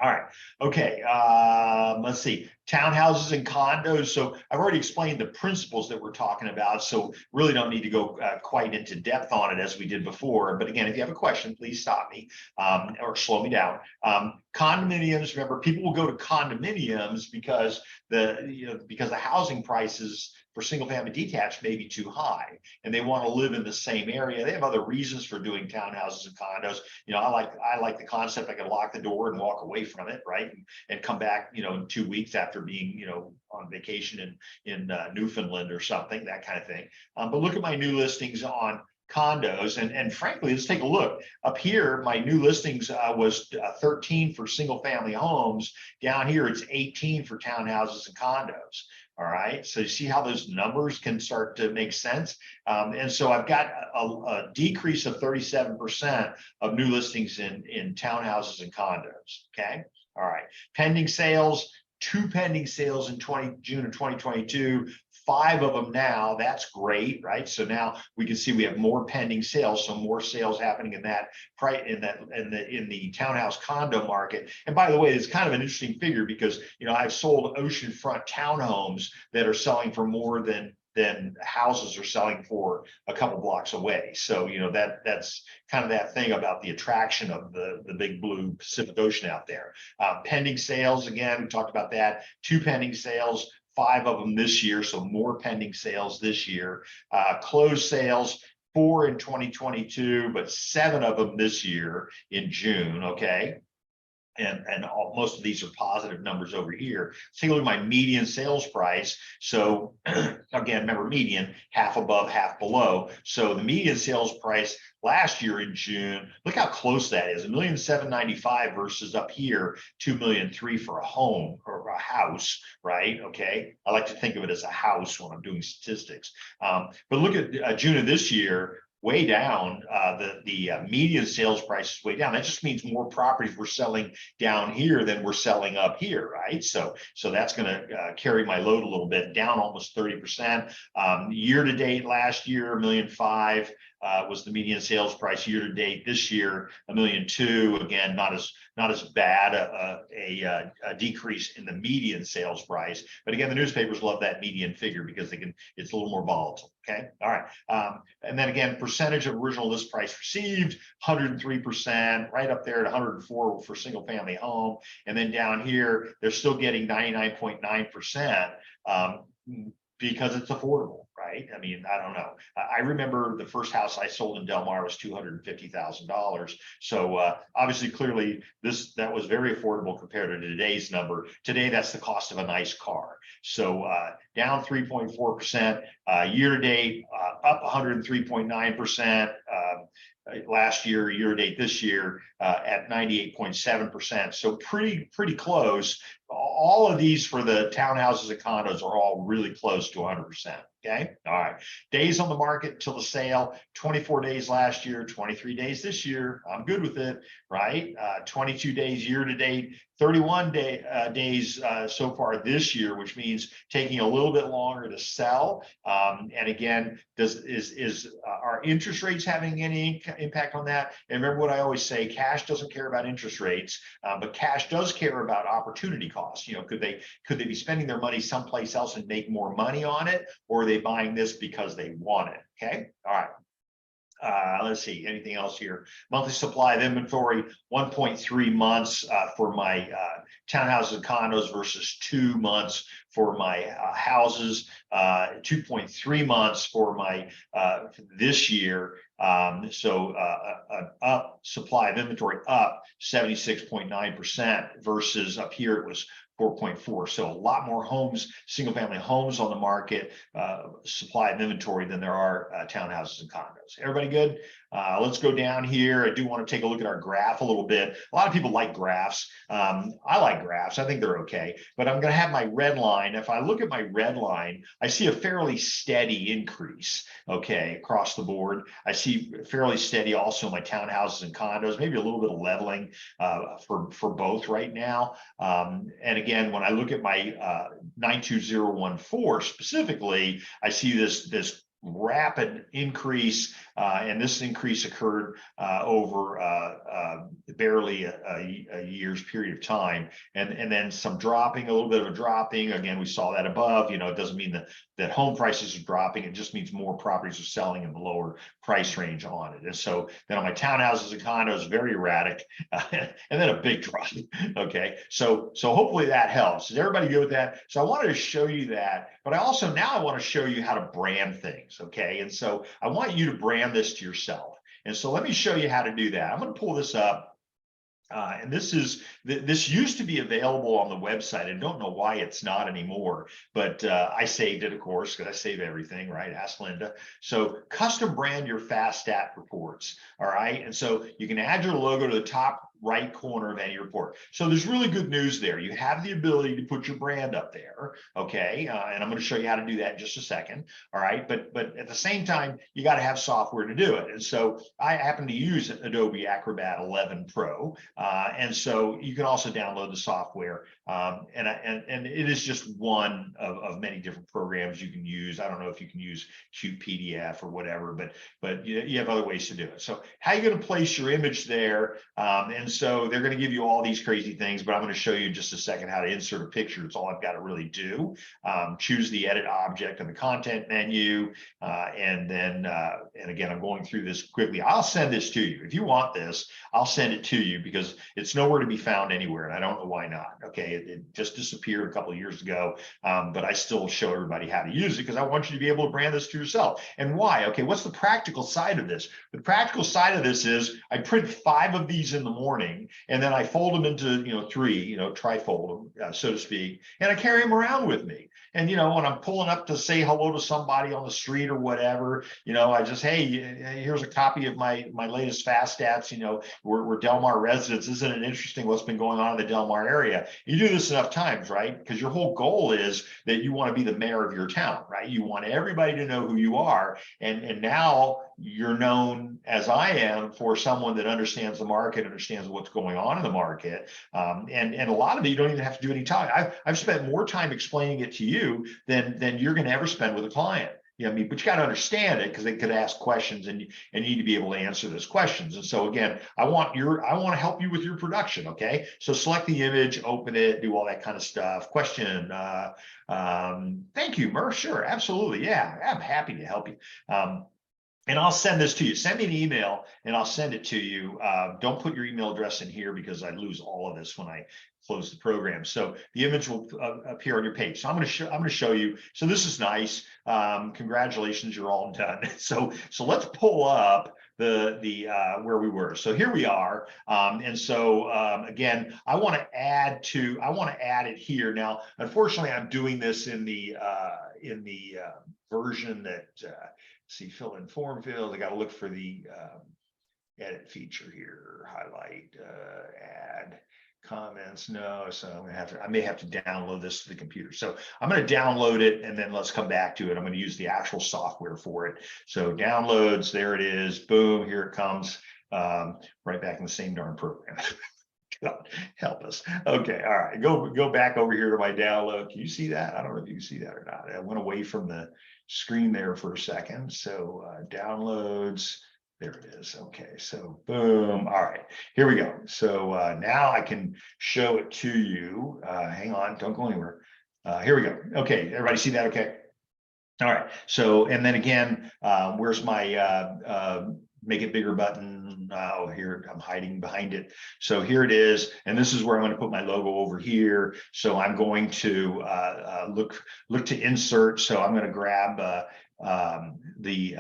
All right. Okay. Let's see. Townhouses and condos. So I've already explained the principles that we're talking about. So really don't need to go quite into depth on it as we did before. But again, if you have a question, please stop me or slow me down. Condominiums. Remember, people will go to condominiums because the housing prices for single family detached may be too high and they want to live in the same area. They have other reasons for doing townhouses and condos. I like the concept. I can lock the door and walk away from it, right? And come back, in 2 weeks after being, on vacation in Newfoundland or something, that kind of thing. But look at my new listings on condos and frankly, let's take a look up here. My new listings was 13 for single family homes. Down here, it's 18 for townhouses and condos. All right, so you see how those numbers can start to make sense. And so I've got a decrease of 37% of new listings in townhouses and condos. Okay, all right. Pending sales, 2 pending sales in June of 2022. 5 of them now. That's great, right? So now we can see we have more pending sales, so more sales happening in that in the townhouse condo market. And by the way, it's kind of an interesting figure because I've sold oceanfront townhomes that are selling for more than houses are selling for a couple blocks away. So that's kind of that thing about the attraction of the big blue Pacific Ocean out there. Pending sales, again, we talked about that. 2 pending sales. 5 of them this year, so more pending sales this year. Closed sales, 4 in 2022, but 7 of them this year in June, okay? And most of these are positive numbers over here. Take a look at my median sales price. So again, remember median, half above, half below. So the median sales price last year in June, look how close that is. $1,795,000 versus up here, $2,003,000 for a home or a house, right? Okay. I like to think of it as a house when I'm doing statistics. But look at June of this year, way down. The median sales price is way down. That just means more properties we're selling down here than we're selling up here, right? So that's going to carry my load a little bit, down almost 30%. Year to date last year, $1,500,000 was the median sales price. Year to date this year, $1,200,000. Again, not as bad a decrease in the median sales price, but again, the newspapers love that median figure because it's a little more volatile. Okay, all right, and then again, percentage of original list price received, 103%, right up there at 104 for single family home, and then down here they're still getting 99.9%. Because it's affordable, right? I mean, I don't know. I remember the first house I sold in Del Mar was $250,000. So obviously, clearly, that was very affordable compared to today's number. Today, that's the cost of a nice car. So down 3.4%, year to date, up 103.9%. Last year to date this year at 98.7%. So pretty close. All of these for the townhouses and condos are all really close to 100%. Okay. All right. Days on the market till the sale, 24 days last year, 23 days this year. I'm good with it, right? 22 days year to date, 31 days so far this year, which means taking a little bit longer to sell. And again, are interest rates having any impact on that? And remember what I always say, cash doesn't care about interest rates, but cash does care about opportunity costs. Could they be spending their money someplace else and make more money on it, or are they buying this because they want it? Okay, all right. Let's see, anything else here? Monthly supply of inventory, 1.3 months for my townhouses and condos versus 2 months for my houses, 2.3 months for my this year. So up supply of inventory up 76.9% versus up here it was 4.4. So a lot more homes, single family homes on the market, supply of inventory than there are townhouses and condos. Everybody good? Let's go down here. I do want to take a look at our graph a little bit. A lot of people like graphs. I like graphs. I think they're okay, but I'm going to have my red line. If I look at my red line, I see a fairly steady increase, okay, across the board. I see fairly steady also in my townhouses and condos, maybe a little bit of leveling for both right now. And again, when I look at my 92014 specifically, I see this rapid increase, and this increase occurred over barely a year's period of time, and then some dropping, a little bit of a dropping. Again, we saw that above. It doesn't mean that home prices are dropping. It just means more properties are selling in the lower price range on it. And so then on my townhouses and condos, very erratic, and then a big drop. Okay, so hopefully that helps. Is everybody good with that? So I wanted to show you that, but I also now I want to show you how to brand things. Okay, and so I want you to brand this to yourself. And so let me show you how to do that. I'm going to pull this up. And this used to be available on the website. I don't know why it's not anymore, but I saved it, of course, because I save everything, right? Ask Linda. So custom brand your FastStat reports. All right. And so you can add your logo to the top right corner of any report. So there's really good news there. You have the ability to put your brand up there, okay? And I'm going to show you how to do that in just a second, all right? But at the same time, you got to have software to do it. And so I happen to use Adobe Acrobat 11 Pro, and so you can also download the software. And it is just one of many different programs you can use. I don't know if you can use Qt PDF or whatever, but you have other ways to do it. So how are you going to place your image there? And so they're going to give you all these crazy things, but I'm going to show you in just a second how to insert a picture. It's all I've got to really do. Choose the edit object in the content menu. And then, and again, I'm going through this quickly. I'll send this to you. If you want this, I'll send it to you because it's nowhere to be found anywhere. And I don't know why not. Okay. It just disappeared a couple of years ago. But I still show everybody how to use it because I want you to be able to brand this to yourself. And why? Okay. What's the practical side of this? The practical side of this is I print 5 of these in the morning, and then I fold them into, 3, trifold them, so to speak, and I carry them around with me. And, when I'm pulling up to say hello to somebody on the street or whatever, I just, hey, here's a copy of my latest FastStats, we're Del Mar residents. Isn't it interesting what's been going on in the Del Mar area? You do this enough times, right? Because your whole goal is that you want to be the mayor of your town, right? You want everybody to know who you are. And now you're known, as I am, for someone that understands the market, understands what's going on in the market. And a lot of it, you don't even have to do any time. I've spent more time explaining it to you than you're going to ever spend with a client. But you got to understand it because they could ask questions and you need to be able to answer those questions. And so again, I want to help you with your production. Okay. So select the image, open it, do all that kind of stuff. Question. Thank you, Murph. Sure. Absolutely. Yeah. I'm happy to help you. And I'll send this to you. Send me an email and I'll send it to you. Don't put your email address in here because I lose all of this when I close the program. So the image will appear on your page. So I'm going to show you. So this is nice. Congratulations, you're all done. So let's pull up the where we were. So here we are. And so again, I want to add it here. Now, unfortunately, I'm doing this in the version that see, fill in form fields. I got to look for the edit feature here, highlight, add comments. No, so I may have to download this to the computer. So I'm going to download it and then let's come back to it. I'm going to use the actual software for it. So downloads, there it is. Boom, here it comes. Right back in the same darn program. God, help us. Okay, all right. Go back over here to my download. Can you see that? I don't know if you can see that or not. I went away from the screen there for a second. So downloads, there it is. Okay, so boom. All right, here we go. So now I can show it to you. Hang on, don't go anywhere. Here we go. Okay, everybody see that? Okay. All right. So, and then again, where's my make it bigger button? Oh, here, I'm hiding behind it. So here it is. And this is where I'm going to put my logo over here. So I'm going to look to insert. So I'm going to grab the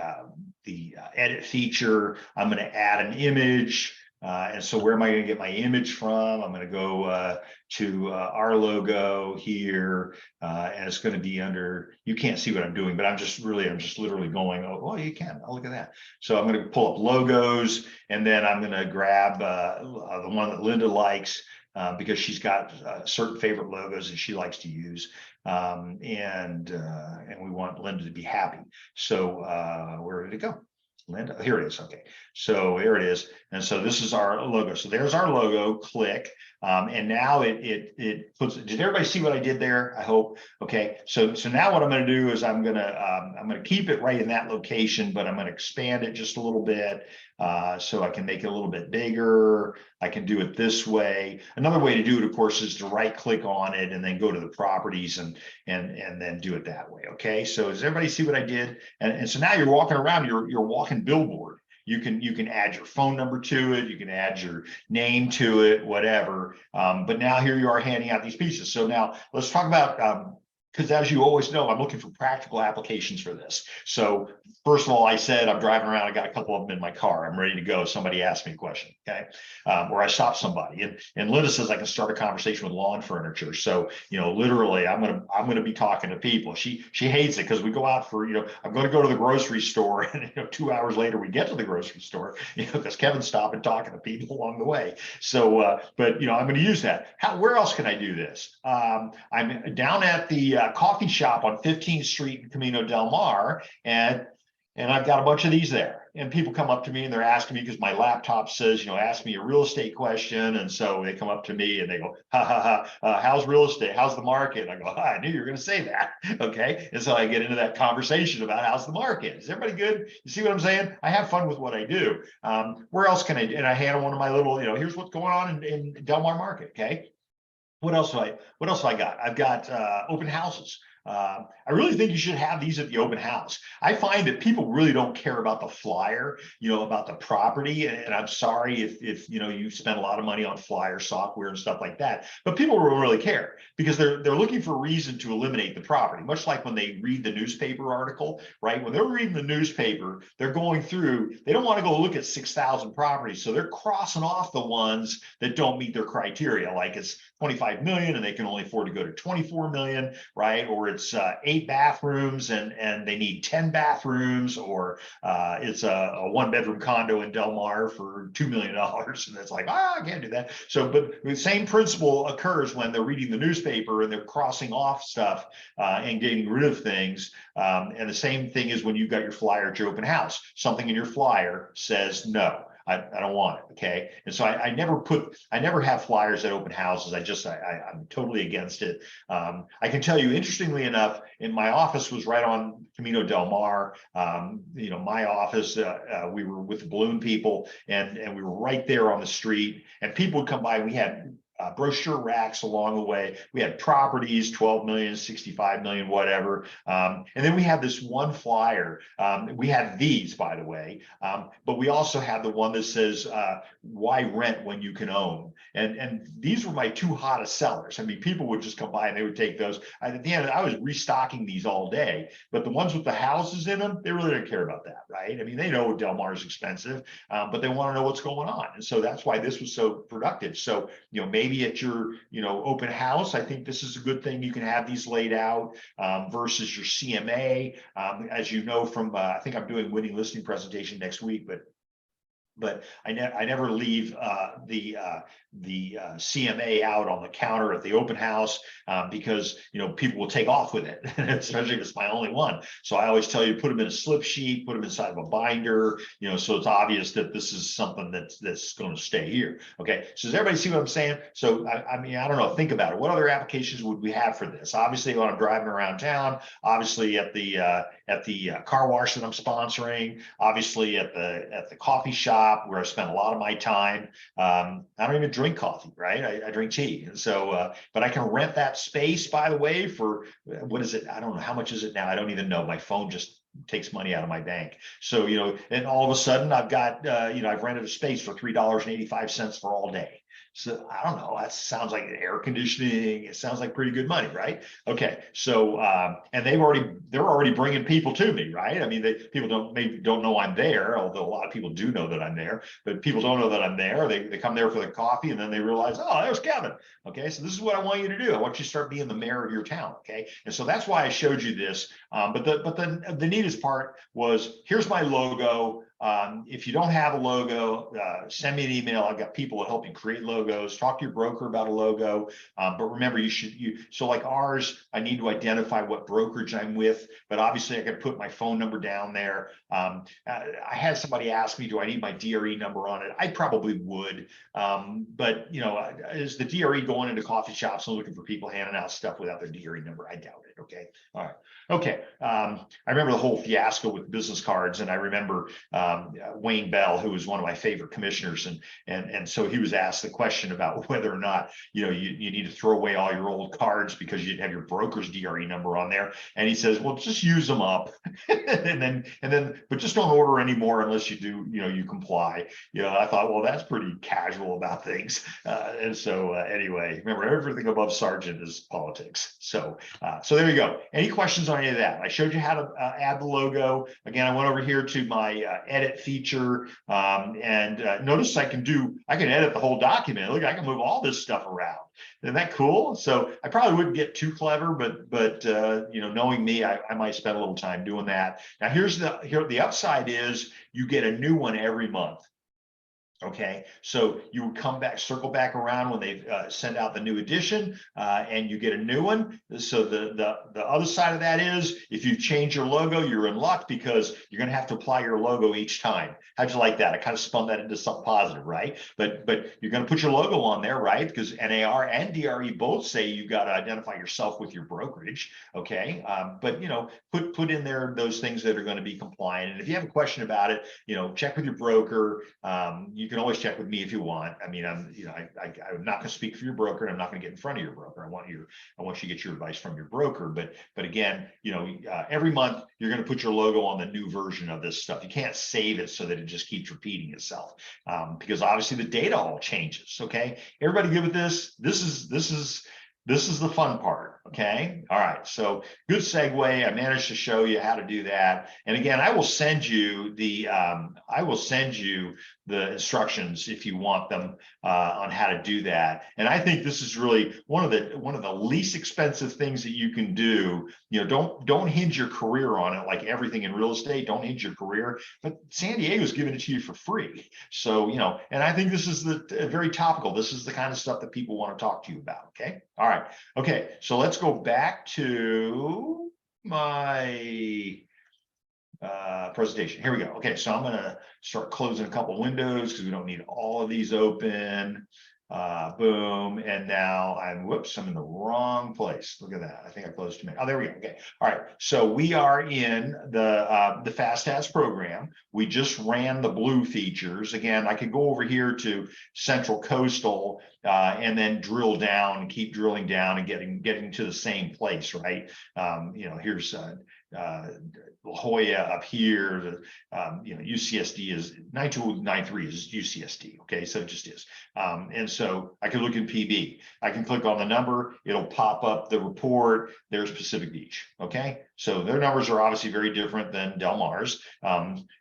edit feature. I'm going to add an image. And so where am I going to get my image from? I'm going to go to our logo here, and it's going to be under, you can't see what I'm doing, but I'm just literally going, oh, you can. Oh, look at that. So I'm going to pull up logos, and then I'm going to grab the one that Linda likes because she's got certain favorite logos that she likes to use. And we want Linda to be happy. So where did it go? Linda, here it is. Okay, so there it is. And so this is our logo. So there's our logo. Click. And now it puts. Did everybody see what I did there? I hope. Okay. So now what I'm going to do is I'm going to keep it right in that location, but I'm going to expand it just a little bit so I can make it a little bit bigger. I can do it this way. Another way to do it, of course, is to right click on it and then go to the properties and then do it that way. Okay. So does everybody see what I did? And so now you're walking around. You're walking billboard. You can add your phone number to it. You can add your name to it, whatever. But now here you are handing out these pieces. So now let's talk about because as you always know, I'm looking for practical applications for this. So first of all, I said I'm driving around. I got a couple of them in my car. I'm ready to go. Somebody asked me a question, okay, or I stop somebody, and Linda says I can start a conversation with lawn furniture. So literally, I'm gonna be talking to people. She hates it because we go out for I'm going to go to the grocery store, and 2 hours later we get to the grocery store, because Kevin's stopping talking to people along the way. So, but I'm going to use that. Where else can I do this? I'm down at the coffee shop on 15th Street in Camino del Mar, and I've got a bunch of these there. And people come up to me and they're asking me, because my laptop says, ask me a real estate question. And so they come up to me and they go, ha ha ha, how's real estate? How's the market? I go, I knew you were going to say that. Okay. And so I get into that conversation about how's the market. Is everybody good? You see what I'm saying? I have fun with what I do. Where else can I do? And I hand one of my little, here's what's going on in Del Mar Market. Okay. What else do I got? I've got open houses. I really think you should have these at the open house. I find that people really don't care about the flyer, about the property. And I'm sorry if you spend a lot of money on flyer software and stuff like that, but people don't really care because they're looking for a reason to eliminate the property. Much like when they read the newspaper article, right? When they're reading the newspaper, they're going through. They don't want to go look at 6,000 properties, so they're crossing off the ones that don't meet their criteria. Like it's 25 million and they can only afford to go to 24 million, right? Or it's 8 bathrooms and they need 10 bathrooms, or it's a 1-bedroom condo in Del Mar for $2 million. And it's like, I can't do that. So, but the same principle occurs when they're reading the newspaper and they're crossing off stuff and getting rid of things. And the same thing is when you've got your flyer at your open house, something in your flyer says no. I don't want it. Okay. And so I never have flyers at open houses. I'm totally against it. I can tell you, interestingly enough, in my office was right on Camino del Mar. My office, we were with the balloon people and we were right there on the street, and people would come by. We had brochure racks along the way. We had properties, 12 million, 65 million, whatever. And then we had this one flyer. We had these, by the way, but we also had the one that says, why rent when you can own? And these were my two hottest sellers. I mean, people would just come by and they would take those. At the end, I was restocking these all day, but the ones with the houses in them, they really didn't care about that, right? I mean, they know Del Mar is expensive, but they want to know what's going on. And so that's why this was so productive. So, maybe at your, open house, I think this is a good thing. You can have these laid out versus your CMA. As you know from, I think I'm doing winning listing presentation next week, but I never leave the CMA out on the counter at the open house because people will take off with it, especially if it's my only one. So I always tell you, put them in a slip sheet, put them inside of a binder, so it's obvious that this is something that's going to stay here. Okay, so does everybody see what I'm saying? So I mean, I don't know. Think about it. What other applications would we have for this? Obviously, when I'm driving around town, obviously at the car wash that I'm sponsoring, obviously at the coffee shop where I spend a lot of my time. I don't even drink coffee, right? I drink tea. And so, but I can rent that space, by the way, for what is it? I don't know. How much is it now? I don't even know. My phone just takes money out of my bank. So, and all of a sudden I've got, I've rented a space for $3.85 for all day. So I don't know, that sounds like air conditioning. It sounds like pretty good money, right? Okay. So, and they're already bringing people to me, right? I mean, people maybe don't know I'm there, although a lot of people do know that I'm there, but people don't know that I'm there. They come there for the coffee and then they realize, oh, there's Kevin. Okay. So this is what I want you to do. I want you to start being the mayor of your town. Okay. And so that's why I showed you this. But the neatest part was, here's my logo. If you don't have a logo, send me an email. I've got people to help you create logos. Talk to your broker about a logo. But remember, so like ours, I need to identify what brokerage I'm with, but obviously I can put my phone number down there. I had somebody ask me, do I need my DRE number on it? I probably would. But is the DRE going into coffee shops and looking for people handing out stuff without their DRE number? I doubt it. Okay. All right. Okay. I remember the whole fiasco with business cards, and I remember Wayne Bell, who was one of my favorite commissioners, and so he was asked the question about whether or not you need to throw away all your old cards because you have your broker's DRE number on there, and he says, well, just use them up, and then but just don't order anymore unless you do you comply. I thought, well, that's pretty casual about things, and so anyway, remember, everything above sergeant is politics. So there you go. Any questions on any of that? I showed you how to add the logo. Again, I went over here to my edit feature, and notice I can edit the whole document. Look, I can move all this stuff around. Isn't that cool? So I probably wouldn't get too clever, but knowing me, I might spend a little time doing that. Now, the upside is you get a new one every month. Okay, so you would circle back around when they send out the new edition, and you get a new one. So the other side of that is, if you change your logo, you're in luck, because you're going to have to apply your logo each time. How'd you like that? I kind of spun that into something positive, right? But you're going to put your logo on there, right? Because NAR and DRE both say you got to identify yourself with your brokerage. Okay, but put in there those things that are going to be compliant. And if you have a question about it, check with your broker. You can always check with me if you want. I mean, I'm not going to speak for your broker, and I'm not going to get in front of your broker. I want you to get your advice from your broker. But again, every month you're going to put your logo on the new version of this stuff. You can't save it so that it just keeps repeating itself, because obviously the data all changes. Okay, everybody good with this? This is the fun part. Okay. All right. So good segue. I managed to show you how to do that. And again, I will send you the instructions if you want them on how to do that. And I think this is really one of the least expensive things that you can do. Don't hinge your career on it, like everything in real estate. Don't hinge your career. But San Diego's giving it to you for free. So and I think this is very topical. This is the kind of stuff that people want to talk to you about. Okay. All right. Okay. So let's go back to my presentation. Here we go. Okay, so I'm going to start closing a couple windows because we don't need all of these open. Boom. And now I'm in the wrong place. Look at that. I think I closed too many. Oh, there we go. Okay. All right. So we are in the FastStats program. We just ran the blue features. Again, I could go over here to Central Coastal and then drill down, keep drilling down and getting to the same place, right? Here's La Jolla up here. UCSD is 9293 is UCSD. Okay, so it just is. And so I can look in PB. I can click on the number. It'll pop up the report. There's Pacific Beach. Okay, so their numbers are obviously very different than Del Mar's.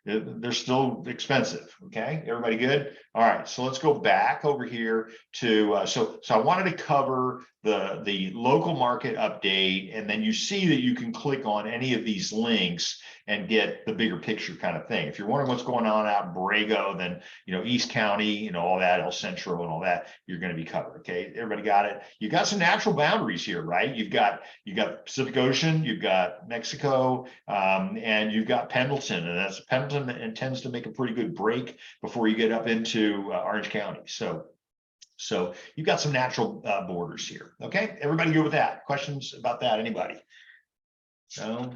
They're still expensive. Okay, everybody good? All right, so let's go back over here to so I wanted to cover the local market update, and then you see that you can click on any of these links and get the bigger picture kind of thing. If you're wondering what's going on out in Borrego, then East County, all that, El Centro and all that, you're going to be covered. Okay, everybody got it? You got some natural boundaries here, right? You got Pacific Ocean, you've got Mexico, and you've got Pendleton, and that's Pendleton, and tends to make a pretty good break before you get up into Orange County. So you've got some natural borders here. Okay, everybody good with that? Questions about that? Anybody? No?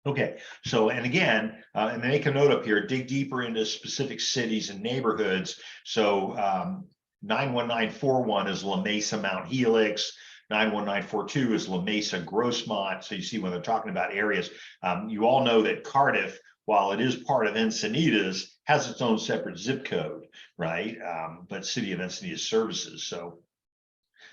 Okay, so, and again, and make a note up here, dig deeper into specific cities and neighborhoods. So 91941 is La Mesa, Mount Helix. 91942 is La Mesa, Grossmont. So you see when they're talking about areas, you all know that Cardiff, while it is part of Encinitas, has its own separate zip code, right? But City of Encinitas services. So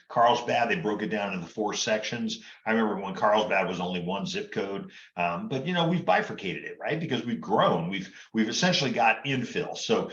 Carlsbad, they broke it down into 4 sections. I remember when Carlsbad was only 1 zip code, but we've bifurcated it, right? Because we've grown, we've essentially got infill. So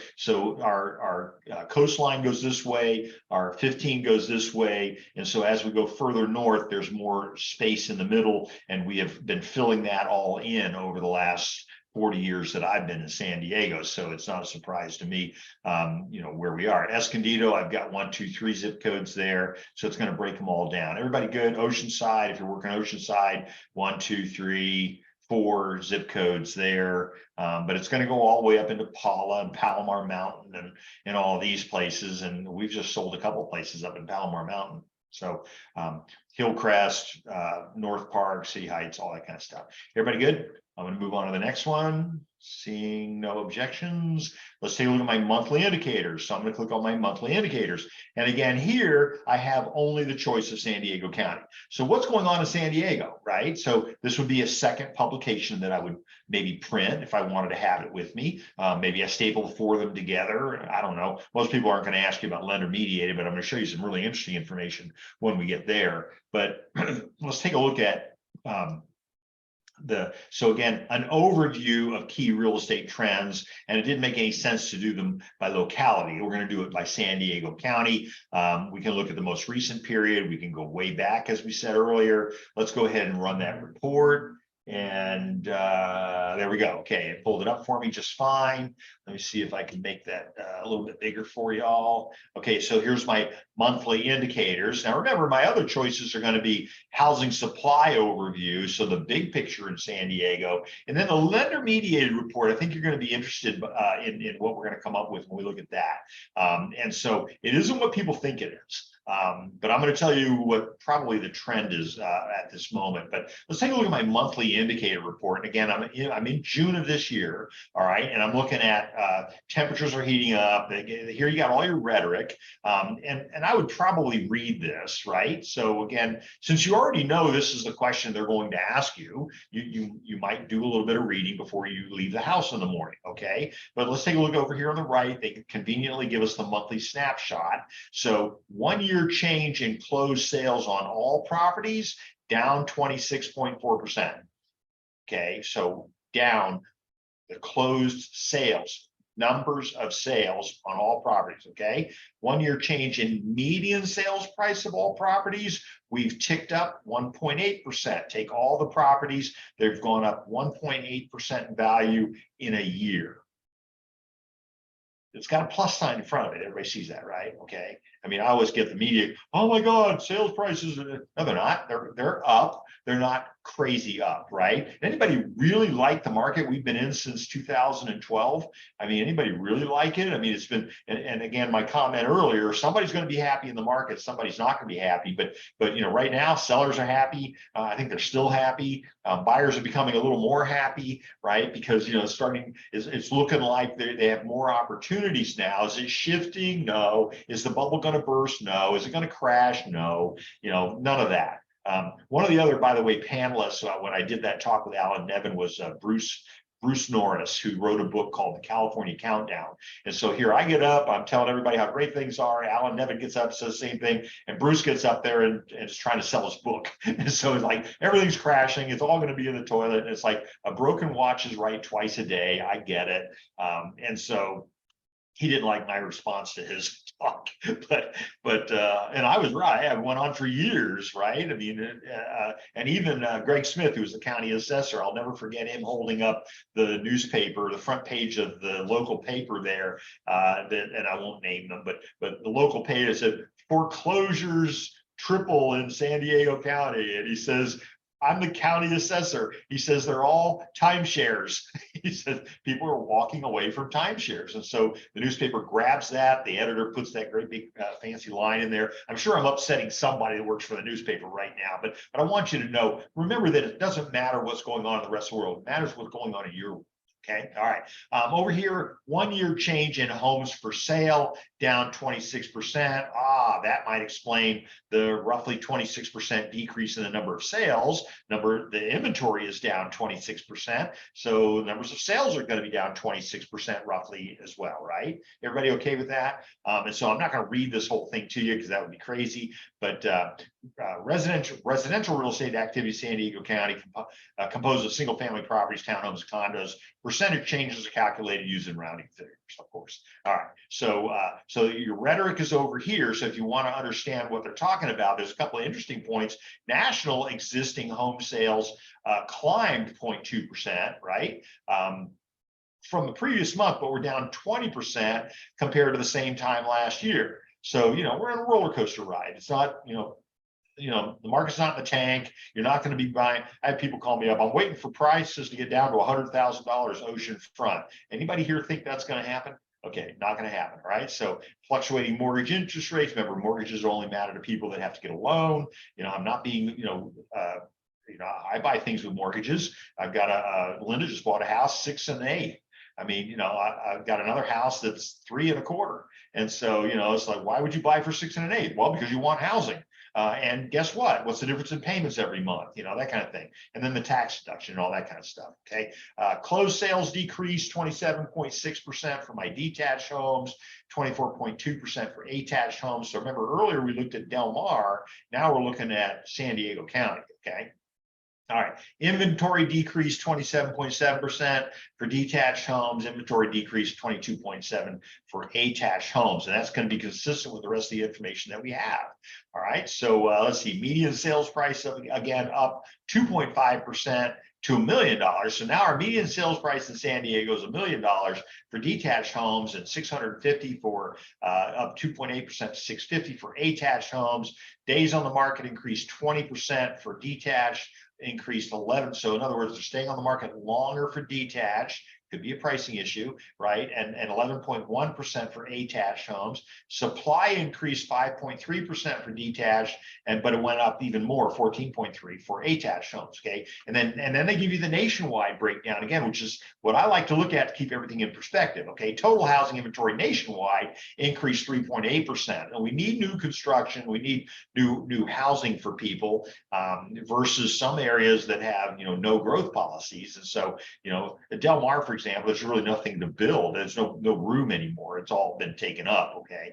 our coastline goes this way, our 15 goes this way, and so as we go further north, there's more space in the middle, and we have been filling that all in over the last 40 years that I've been in San Diego. So it's not a surprise to me, where we are. Escondido, I've got 1, 2, 3 zip codes there. So it's going to break them all down. Everybody good? Oceanside, if you're working Oceanside, 1, 2, 3, 4 zip codes there. But it's going to go all the way up into Paula and Palomar Mountain and all of these places. And we've just sold a couple places up in Palomar Mountain. So Hillcrest, North Park, City Heights, all that kind of stuff. Everybody good? I'm going to move on to the next one. Seeing no objections, let's take a look at my monthly indicators. So I'm going to click on my monthly indicators. And again, here I have only the choice of San Diego County. So what's going on in San Diego, right? So this would be a second publication that I would maybe print if I wanted to have it with me. Maybe I staple four of them together. I don't know. Most people aren't going to ask you about lender mediated, but I'm going to show you some really interesting information when we get there. But let's take a look at so again, an overview of key real estate trends, and it didn't make any sense to do them by locality. We're going to do it by San Diego County. We can look at the most recent period. We can go way back, as we said earlier. Let's go ahead and run that report. And there we go. Okay, it pulled it up for me just fine. Let me see if I can make that a little bit bigger for y'all. Okay, so here's my monthly indicators. Now remember, my other choices are going to be housing supply overview, so the big picture in San Diego, and then the lender mediated report. I think you're going to be interested in what we're going to come up with when we look at that. And so it isn't what people think it is. But I'm going to tell you what probably the trend is at this moment. But let's take a look at my monthly indicator report. And again, I'm in June of this year. All right. And I'm looking at temperatures are heating up. Here you got all your rhetoric. And I would probably read this, right? So again, since you already know this is the question they're going to ask you, you might do a little bit of reading before you leave the house in the morning. Okay. But let's take a look over here on the right. They conveniently give us the monthly snapshot. So 1 year change in closed sales on all properties, down 26.4%. Okay, so down the closed sales, numbers of sales on all properties. Okay, 1 year change in median sales price of all properties, we've ticked up 1.8%. Take all the properties, they've gone up 1.8% in value in a year. It's got a plus sign in front of it. Everybody sees that, right? Okay. I mean, I always get the media, oh my God, sales prices. No, they're not. They're up. They're not crazy up, right? Anybody really like the market we've been in since 2012? I mean, anybody really like it? I mean, it's been, and again, my comment earlier, somebody's going to be happy in the market. Somebody's not going to be happy, but you know, right now sellers are happy. I think they're still happy. Buyers are becoming a little more happy, right? Because, you know, it's looking like they have more opportunities now. Is it shifting? No. Is the bubble going to burst? No. Is it going to crash? No. You know, none of that. One of the other, by the way, panelists when I did that talk with Alan Nevin was Bruce Norris, who wrote a book called The California Countdown. And so here I get up, I'm telling everybody how great things are. Alan Nevin gets up, says the same thing, and Bruce gets up there and is trying to sell his book. And so it's like everything's crashing. It's all going to be in the toilet. And it's like a broken watch is right twice a day. I get it. And so he didn't like my response to his talk, but and I was right. I went on for years, right? I mean, and even Greg Smith, who was the county assessor, I'll never forget him holding up the newspaper, the front page of the local paper there. And I won't name them, but the local paper said foreclosures triple in San Diego County, and he says, I'm the county assessor. He says they're all timeshares. He says people are walking away from timeshares. And so the newspaper grabs that. The editor puts that great big fancy line in there. I'm sure I'm upsetting somebody that works for the newspaper right now, but I want you to know, remember that it doesn't matter what's going on in the rest of the world. It matters what's going on in your world. Okay, all right. Over here, 1 year change in homes for sale, down 26%. That might explain the roughly 26% decrease in the number of sales. The inventory is down 26%. So the numbers of sales are going to be down 26% roughly as well, right? Everybody okay with that? And so I'm not going to read this whole thing to you because that would be crazy. But residential real estate activity in San Diego County composed of single family properties, townhomes, condos. Percentage changes are calculated using rounding figures, of course. All right, so your rhetoric is over here. So if you want to understand what they're talking about, there's a couple of interesting points. National existing home sales climbed 0.2%, right? From the previous month, but we're down 20% compared to the same time last year. So, you know, we're in a roller coaster ride. It's not, you know, the market's not in the tank. You're not going to be buying. I have people call me up. I'm waiting for prices to get down to $100,000 ocean front. Anybody here think that's going to happen? Okay, not going to happen, right? So fluctuating mortgage interest rates. Remember, mortgages only matter to people that have to get a loan. I'm not being, I buy things with mortgages. I've got Linda just bought a house, 6 and 8. I mean, I've got another house that's 3 1/4. And so, it's like, why would you buy for 6 and 8? Well, because you want housing. And guess what? What's the difference in payments every month? That kind of thing. And then the tax deduction and all that kind of stuff. Okay. Closed sales decreased 27.6% for my detached homes, 24.2% for attached homes. So remember earlier we looked at Del Mar. Now we're looking at San Diego County. Okay. All right, inventory decreased 27.7% for detached homes. Inventory decreased 22.7% for attached homes. And that's going to be consistent with the rest of the information that we have. All right, so let's see, median sales price, again, up 2.5% to $1 million. So now our median sales price in San Diego is $1 million for detached homes and 650 for up 2.8% to 650 for attached homes. Days on the market increased 20% for detached, increased 11. So in other words, they're staying on the market longer for detached. Could be a pricing issue, right? And 11.1% for attached homes. Supply increased 5.3% for detached, but it went up even more, 14.3% for attached homes. Okay, and then they give you the nationwide breakdown again, which is what I like to look at to keep everything in perspective. Okay, total housing inventory nationwide increased 3.8%, and we need new construction. We need new housing for people versus some areas that have no growth policies. And so at Del Mar, for example, there's really nothing to build. There's no room anymore. It's all been taken up. Okay,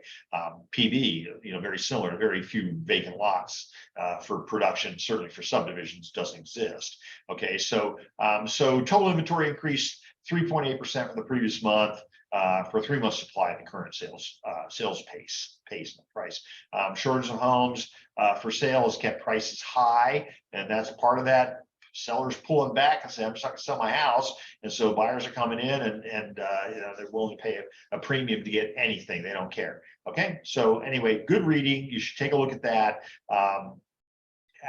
PV, very similar, very few vacant lots for production. Certainly for subdivisions doesn't exist. Okay, so total inventory increased 3.8% from the previous month for 3 months supply at the current sales pace and price. Shortage of homes for sale has kept prices high, and that's part of that. Sellers pulling back and say, I'm just not going to sell my house. And so buyers are coming in and they're willing to pay a premium to get anything. They don't care. Okay. So anyway, good reading. You should take a look at that.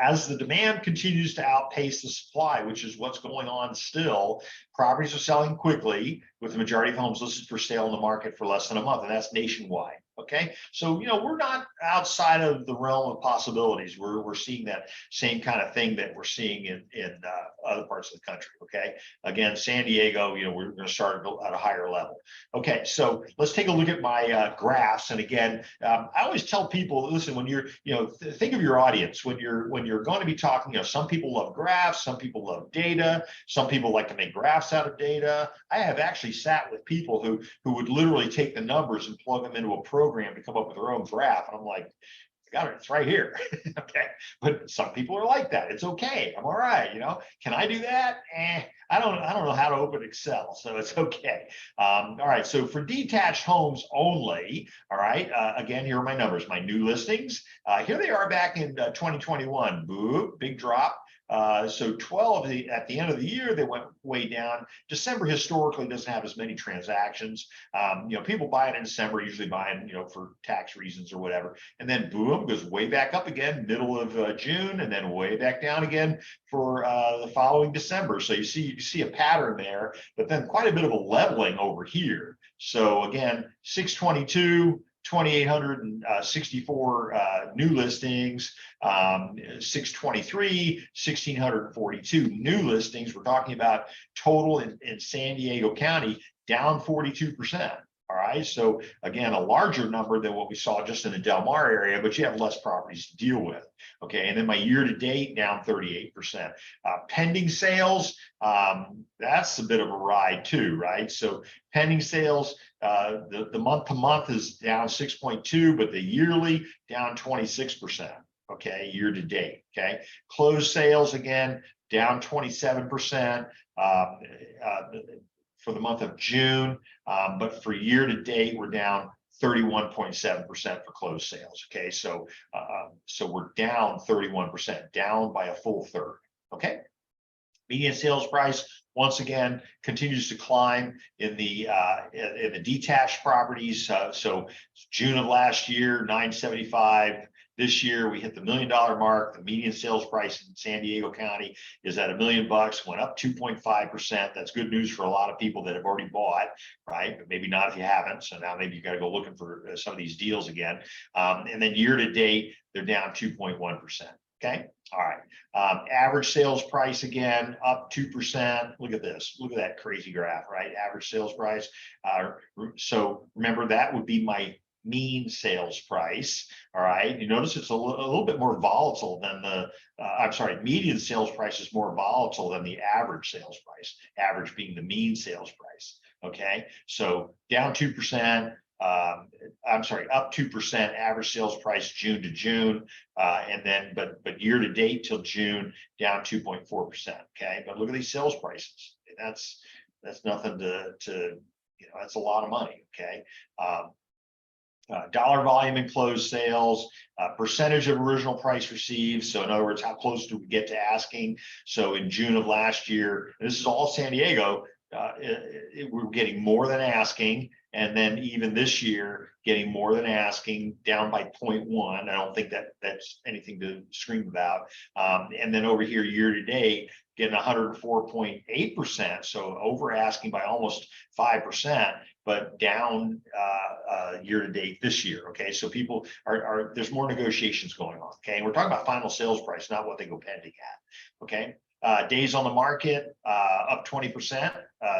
As the demand continues to outpace the supply, which is what's going on still, properties are selling quickly with the majority of homes listed for sale in the market for less than a month, and that's nationwide. Okay, so we're not outside of the realm of possibilities. We're seeing that same kind of thing that we're seeing in other parts of the country. Okay, again, San Diego, we're going to start at a higher level. Okay, so let's take a look at my graphs. And again, I always tell people, listen, when you're think of your audience when you're going to be talking. Some people love graphs, some people love data, some people like to make graphs out of data. I have actually sat with people who would literally take the numbers and plug them into a program to come up with their own graph. And I'm like, got it, it's right here. Okay, but some people are like that. It's okay. I'm all right. Can I do that? I don't know how to open Excel, so it's okay. All right. So for detached homes only, all right. Again, here are my numbers, my new listings. Here they are back in 2021. Boop, big drop. So 12 at the end of the year, they went way down. December historically doesn't have as many transactions. People buying in December, usually buying, for tax reasons or whatever. And then boom, goes way back up again, middle of June, and then way back down again for the following December. So you see a pattern there, but then quite a bit of a leveling over here. So again, 622. 2,864 new listings, 623, 1,642 new listings. We're talking about total in San Diego County down 42%. All right. So again, a larger number than what we saw just in the Del Mar area, but you have less properties to deal with. Okay. And then my year to date down 38%. Pending sales, that's a bit of a ride too, right? So pending sales, the month to month is down 6.2, but the yearly down 26%. Okay, year to date. Okay, closed sales again down 27% for the month of June, but for year to date we're down 31.7% for closed sales. Okay, so we're down 31%, down by a full third. Okay. Median sales price once again continues to climb in the detached properties. So June of last year, 975. This year, we hit the $1 million mark. The median sales price in San Diego County is at $1 million, went up 2.5%. That's good news for a lot of people that have already bought, right? But maybe not if you haven't. So now maybe you got to go looking for some of these deals again. And then year to date, they're down 2.1%. Okay. All right. Average sales price again up 2%. Look at this. Look at that crazy graph, right? Average sales price. So remember, that would be my mean sales price. All right. You notice it's a little bit more volatile than the, median sales price is more volatile than the average sales price, average being the mean sales price. Okay. So down 2%. Up 2% average sales price June to June, and then but year to date till June down 2.4%. Okay, but look at these sales prices. That's nothing to that's a lot of money. Okay. Dollar volume in closed sales, percentage of original price received. So in other words, how close do we get to asking? So in June of last year, this is all San Diego, we're getting more than asking. And then even this year, getting more than asking, down by 0.1. I don't think that's anything to scream about. And then over here, year to date, getting 104.8%. So over asking by almost 5%, but down year to date this year. Okay, so people are there's more negotiations going on. Okay, and we're talking about final sales price, not what they go pending at. Okay. Days on the market up 20%.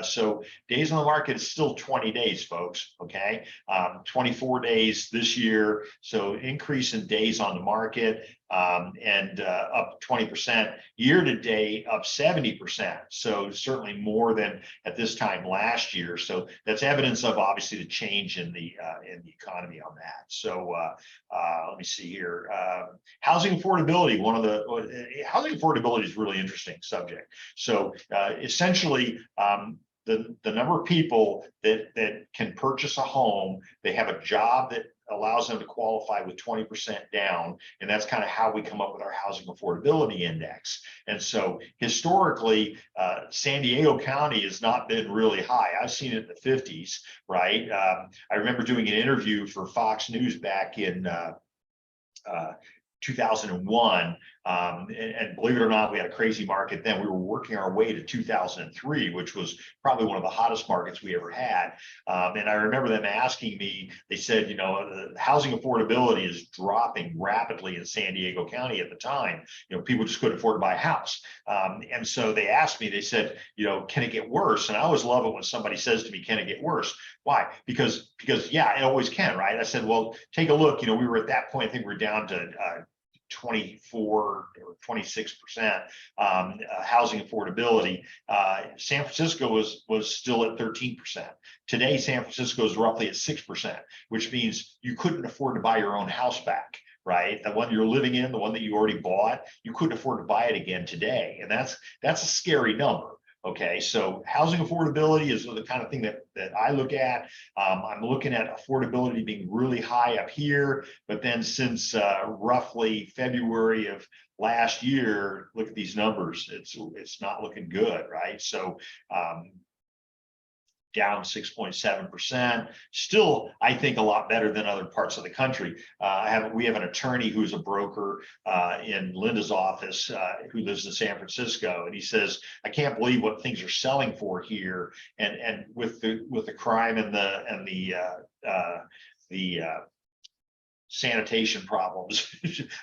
So days on the market is still 20 days, folks. Okay, 24 days this year. So increase in days on the market and up 20%. Year to date up 70%. So certainly more than at this time last year. So that's evidence of obviously the change in the economy on that. So let me see here. Housing affordability. Housing affordability is really interesting subject. So essentially, the number of people that can purchase a home, they have a job that allows them to qualify with 20% down, and that's kind of how we come up with our housing affordability index. And so historically, San Diego County has not been really high. I've seen it in the 50s, right? I remember doing an interview for Fox News back in 2001. And believe it or not, we had a crazy market then. We were working our way to 2003, which was probably one of the hottest markets we ever had. And I remember them asking me, they said, the housing affordability is dropping rapidly in San Diego County at the time. People just couldn't afford to buy a house. And so they asked me, they said, can it get worse? And I always love it when somebody says to me, can it get worse? Why? Because yeah, it always can, right? I said, well, take a look. We were at that point, I think we're down to 24 or 26% housing affordability. San Francisco was still at 13%. Today, San Francisco is roughly at 6%, which means you couldn't afford to buy your own house back. Right, the one you're living in, the one that you already bought, you couldn't afford to buy it again today, and that's a scary number. Okay, so housing affordability is the kind of thing that I look at. I'm looking at affordability being really high up here, but then since roughly February of last year, look at these numbers. It's not looking good, right? So down 6.7%. Still, I think a lot better than other parts of the country. We have an attorney who's a broker in Linda's office who lives in San Francisco, and he says, "I can't believe what things are selling for here." And with the crime and the sanitation problems.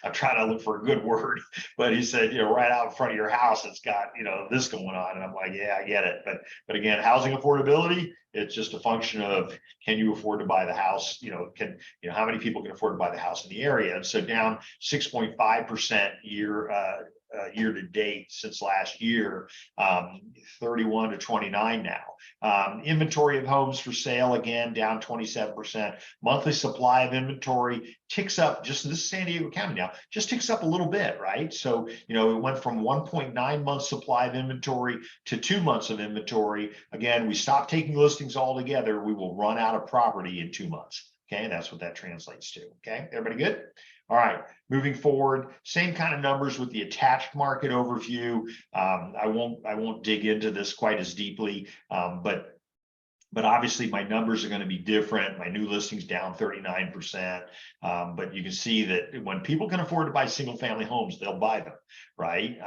I'm trying to look for a good word, but he said, right out in front of your house, it's got, this going on. And I'm like, yeah, I get it. But again, housing affordability, it's just a function of, can you afford to buy the house? How many people can afford to buy the house in the area? And so down 6.5% year to date since last year, 31 to 29 now. Inventory of homes for sale, again, down 27%. Monthly supply of inventory ticks up, just this is San Diego County now, just ticks up a little bit, right? So, it went from 1.9 months supply of inventory to 2 months of inventory. Again, we stopped taking listings altogether. We will run out of property in 2 months. Okay, and that's what that translates to. Okay, everybody good? All right, moving forward, same kind of numbers with the attached market overview. I won't dig into this quite as deeply, but But obviously my numbers are going to be different. My new listings down 39%. But you can see that when people can afford to buy single family homes, they'll buy them, right?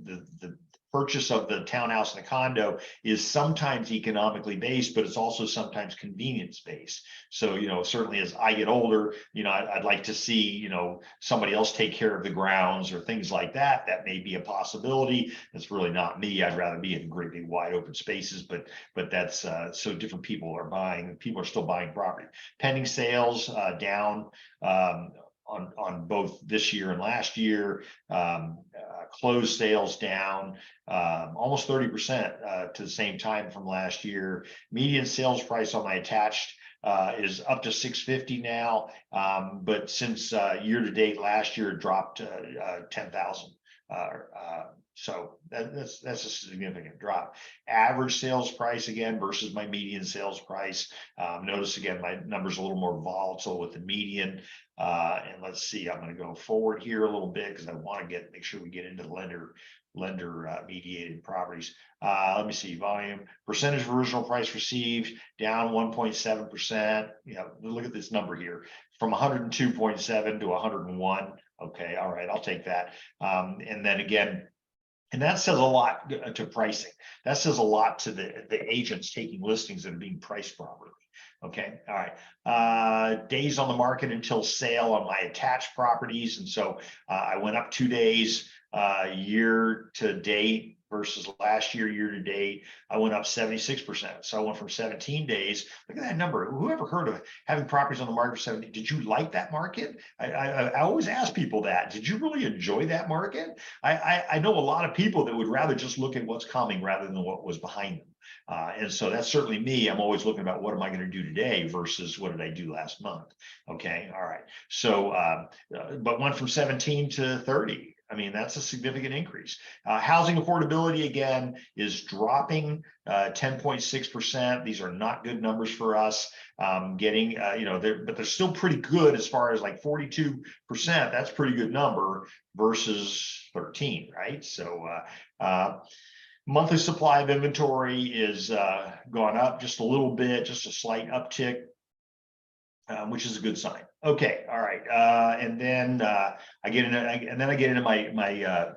The purchase of the townhouse and the condo is sometimes economically based, but it's also sometimes convenience based. So, certainly as I get older, I'd like to see, somebody else take care of the grounds or things like that. That may be a possibility. That's really not me. I'd rather be in great big wide open spaces, but that's so different people are buying. People are still buying property. Pending sales down on both this year and last year. Closed sales down almost 30% to the same time from last year. Median sales price on my attached is up to 650 now, but since year to date last year it dropped 10,000. So that's a significant drop. Average sales price again versus my median sales price. Notice again my number's a little more volatile with the median. And let's see, I'm going to go forward here a little bit because I want to make sure we get into the lender mediated properties. Let me see, volume, percentage of original price received down 1.7%. Look at this number here, from 102.7 to 101. Okay, all right, I'll take that. And then again, and that says a lot to pricing. That says a lot to the agents taking listings and being priced properly. Okay, all right. Days on the market until sale on my attached properties. And so I went up 2 days year to date versus last year to date. I went up 76%. So I went from 17 days. Look at that number. Who ever heard of having properties on the market for 70? Did you like that market? I always ask people that. Did you really enjoy that market? I know a lot of people that would rather just look at what's coming rather than what was behind them. And so that's certainly me. I'm always looking about what am I going to do today versus what did I do last month? Okay. All right. So, but went from 17 to 30. I mean, that's a significant increase. Housing affordability, again, is dropping 10.6%. These are not good numbers for us. But they're still pretty good as far as like 42%. That's a pretty good number versus 13, right? So, monthly supply of inventory is gone up just a little bit, just a slight uptick, which is a good sign. Okay, all right, and then I get into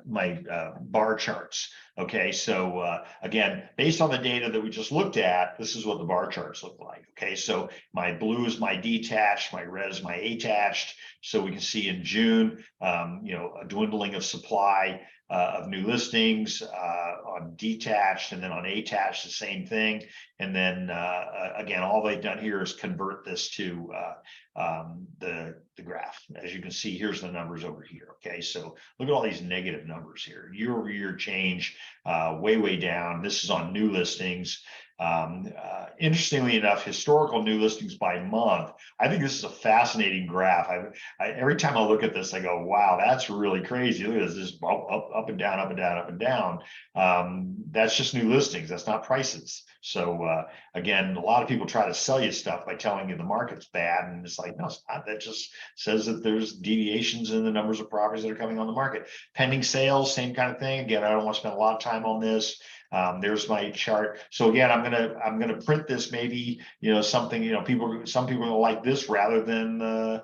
my bar charts. Okay, so again, based on the data that we just looked at, this is what the bar charts look like. Okay, so my blue is my detached, my red is my attached. So we can see in June, a dwindling of supply of new listings on detached, and then on attached, the same thing. And then again, all they've done here is convert this to the graph. As you can see, here's the numbers over here. Okay, so look at all these negative numbers here. Year over year change, way down. This is on new listings. Interestingly enough, historical new listings by month. I think this is a fascinating graph. Every time I look at this, I go, wow, that's really crazy. Look at this up and down, up and down, up and down. That's just new listings. That's not prices. So again, a lot of people try to sell you stuff by telling you the market's bad, and it's like, no, it's not. That just says that there's deviations in the numbers of properties that are coming on the market. Pending sales, same kind of thing. Again, I don't want to spend a lot of time on this. There's my chart. So again, I'm gonna print this. Maybe something. Some people are gonna like this rather than the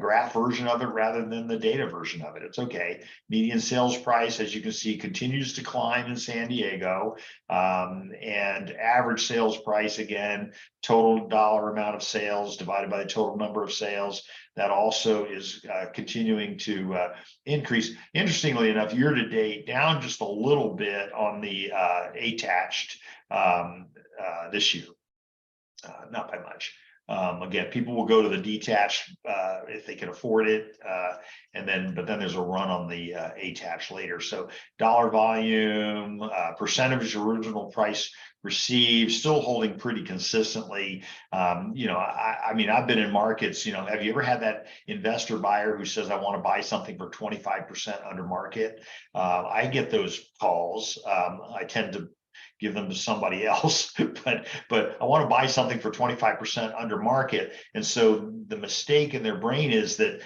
graph version of it rather than the data version of it. It's okay. Median sales price, as you can see, continues to climb in San Diego, and average sales price, again, total dollar amount of sales divided by the total number of sales. That also is continuing to increase. Interestingly enough, year to date, down just a little bit on the attached this year, not by much. Again, people will go to the detached if they can afford it, but then there's a run on the attached later. So dollar volume, percentage of original price received, still holding pretty consistently. I mean, I've been in markets. Have you ever had that investor buyer who says, I want to buy something for 25% under market? I get those calls. I tend to give them to somebody else, but I want to buy something for 25% under market. And so the mistake in their brain is that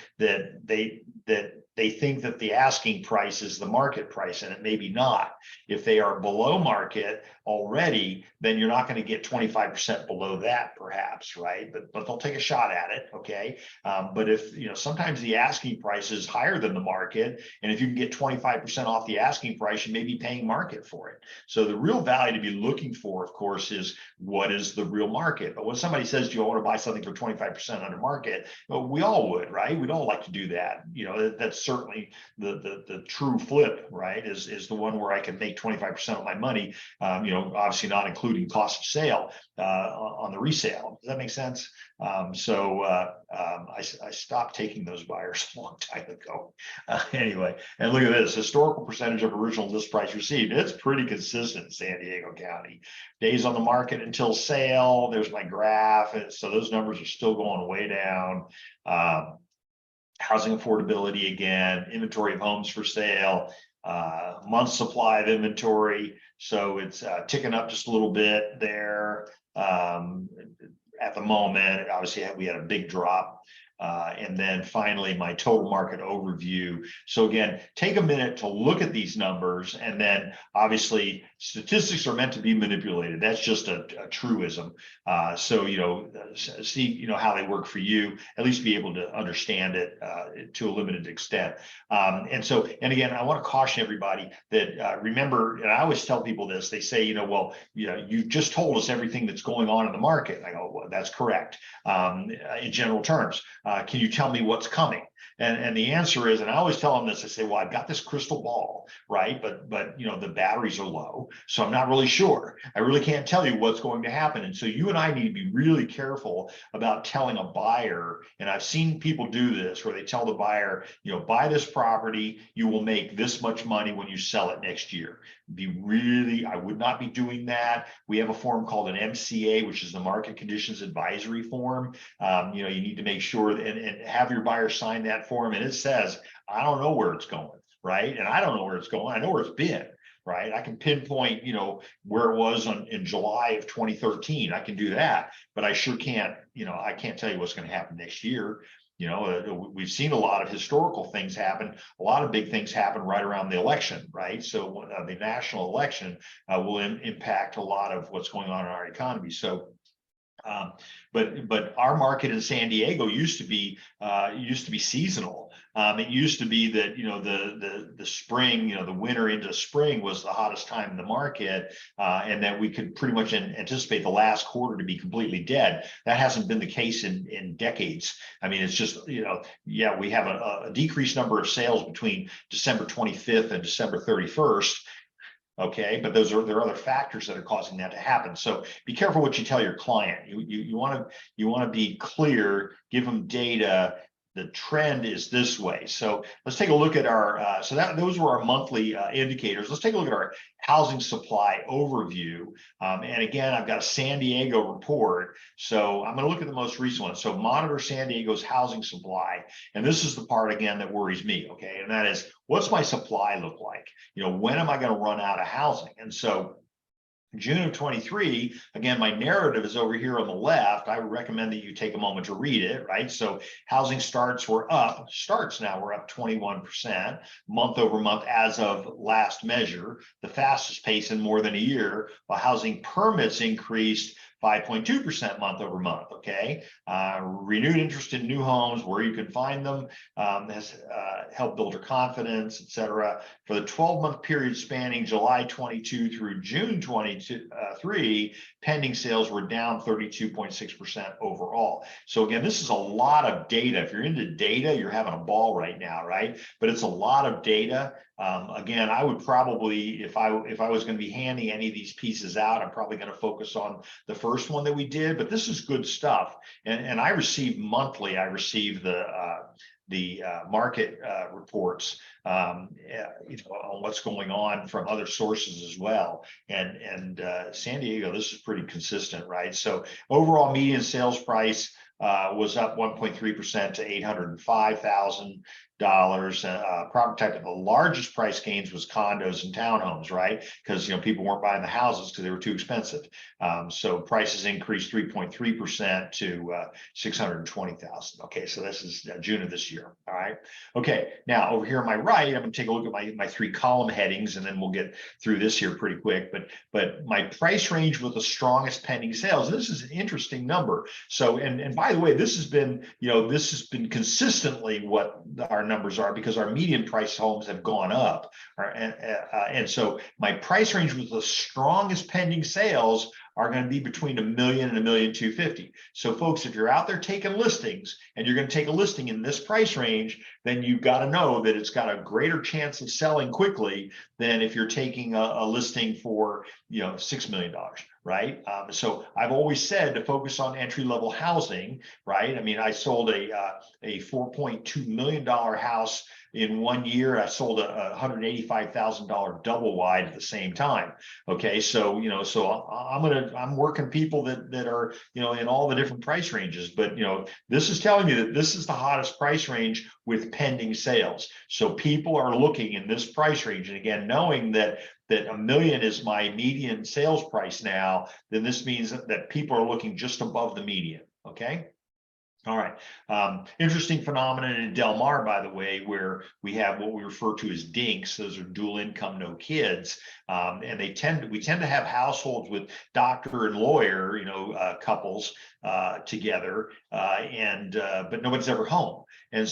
they think that the asking price is the market price, and it may be not. If they are below market already, then you're not going to get 25% below that, perhaps, right? But they'll take a shot at it, okay? But if, sometimes the asking price is higher than the market, and if you can get 25% off the asking price, you may be paying market for it. So the real value to be looking for, of course, is what is the real market. But when somebody says, do you want to buy something for 25% under market? Well, we all would, right? We'd all like to do that. That's certainly the true flip, right? Is the one where I can make 25% of my money, obviously not including cost of sale on the resale. Does that make sense? I stopped taking those buyers a long time ago. Anyway, and look at this historical percentage of original list price received. It's pretty consistent in San Diego County. Days on the market until sale. There's my graph. And so those numbers are still going way down. Housing affordability again, inventory of homes for sale, month supply of inventory. So it's ticking up just a little bit there. At the moment, obviously we had a big drop. And then finally, my total market overview. So again, take a minute to look at these numbers, and then obviously statistics are meant to be manipulated. That's just a truism. So, see, how they work for you, at least be able to understand it to a limited extent. And again, I want to caution everybody that remember, and I always tell people this, they say, well, you've just told us everything that's going on in the market. And I go, well, that's correct in general terms. Can you tell me what's coming? And the answer is, and I always tell them this, I say, well, I've got this crystal ball, right? But the batteries are low, so I'm not really sure. I really can't tell you what's going to happen. And so you and I need to be really careful about telling a buyer, and I've seen people do this, where they tell the buyer, buy this property, you will make this much money when you sell it next year. I would not be doing that. We have a form called an MCA, which is the Market Conditions Advisory Form. You need to make sure and have your buyer sign that form, and it says, I don't know where it's going, right? And I don't know where it's going. I know where it's been, right? I can pinpoint, where it was in July of 2013. I can do that, but I sure can't, I can't tell you what's going to happen next year. We've seen a lot of historical things happen. A lot of big things happen right around the election, right? So the national election will impact a lot of what's going on in our economy. So but our market in San Diego used to be seasonal. It used to be that the spring, the winter into spring was the hottest time in the market, and that we could pretty much anticipate the last quarter to be completely dead. That hasn't been the case in decades. I mean, it's just we have a decreased number of sales between December 25th and December 31st. Okay, but there are other factors that are causing that to happen. So be careful what you tell your client. You want to be clear, give them data. The trend is this way. So let's take a look at our, those were our monthly indicators. Let's take a look at our housing supply overview. And again, I've got a San Diego report. So I'm going to look at the most recent one. So monitor San Diego's housing supply. And this is the part, again, that worries me. Okay. And that is, what's my supply look like? When am I going to run out of housing? And so June of 23, again, my narrative is over here on the left. I would recommend that you take a moment to read it, right? So housing starts were up, now we're up 21% month over month as of last measure, the fastest pace in more than a year, while housing permits increased 5.2% month over month. Okay. Renewed interest in new homes, where you can find them, has helped builder confidence, et cetera. For the 12-month period spanning July 22 through June 23, pending sales were down 32.6% overall. So again, this is a lot of data. If you're into data, you're having a ball right now, right? But it's a lot of data. Again, I would probably, if I was going to be handing any of these pieces out, I'm probably going to focus on the first one that we did, but this is good stuff. And I receive monthly, the market reports, on what's going on from other sources as well. And San Diego, this is pretty consistent, right? So overall median sales price was up 1.3% to $805,000. Property type of the largest price gains was condos and townhomes, right? Because people weren't buying the houses because they were too expensive. So prices increased 3.3% to 620,000. Okay, so this is June of this year. All right. Okay, now over here on my right, I'm going to take a look at my 3 column headings, and then we'll get through this here pretty quick. But my price range with the strongest pending sales. This is an interesting number. So and by the way, this has been consistently what our numbers are, because our median price homes have gone up. And so my price range with the strongest pending sales are going to be between $1 million and $1,250,000. So folks, if you're out there taking listings and you're going to take a listing in this price range, then you've got to know that it's got a greater chance of selling quickly than if you're taking a listing for $6 million. Right. So I've always said to focus on entry-level housing, right? I mean, I sold a $4.2 million house in 1 year. I sold a $185,000 double wide at the same time. Okay, so I'm working people that are in all the different price ranges, but this is telling me that this is the hottest price range with pending sales. So people are looking in this price range, and again, knowing that $1 million is my median sales price now, then this means that people are looking just above the median. Okay. All right. Interesting phenomenon in Del Mar, by the way, where we have what we refer to as dinks. Those are dual income, no kids, and we tend to have households with doctor and lawyer, couples together, but nobody's ever home. And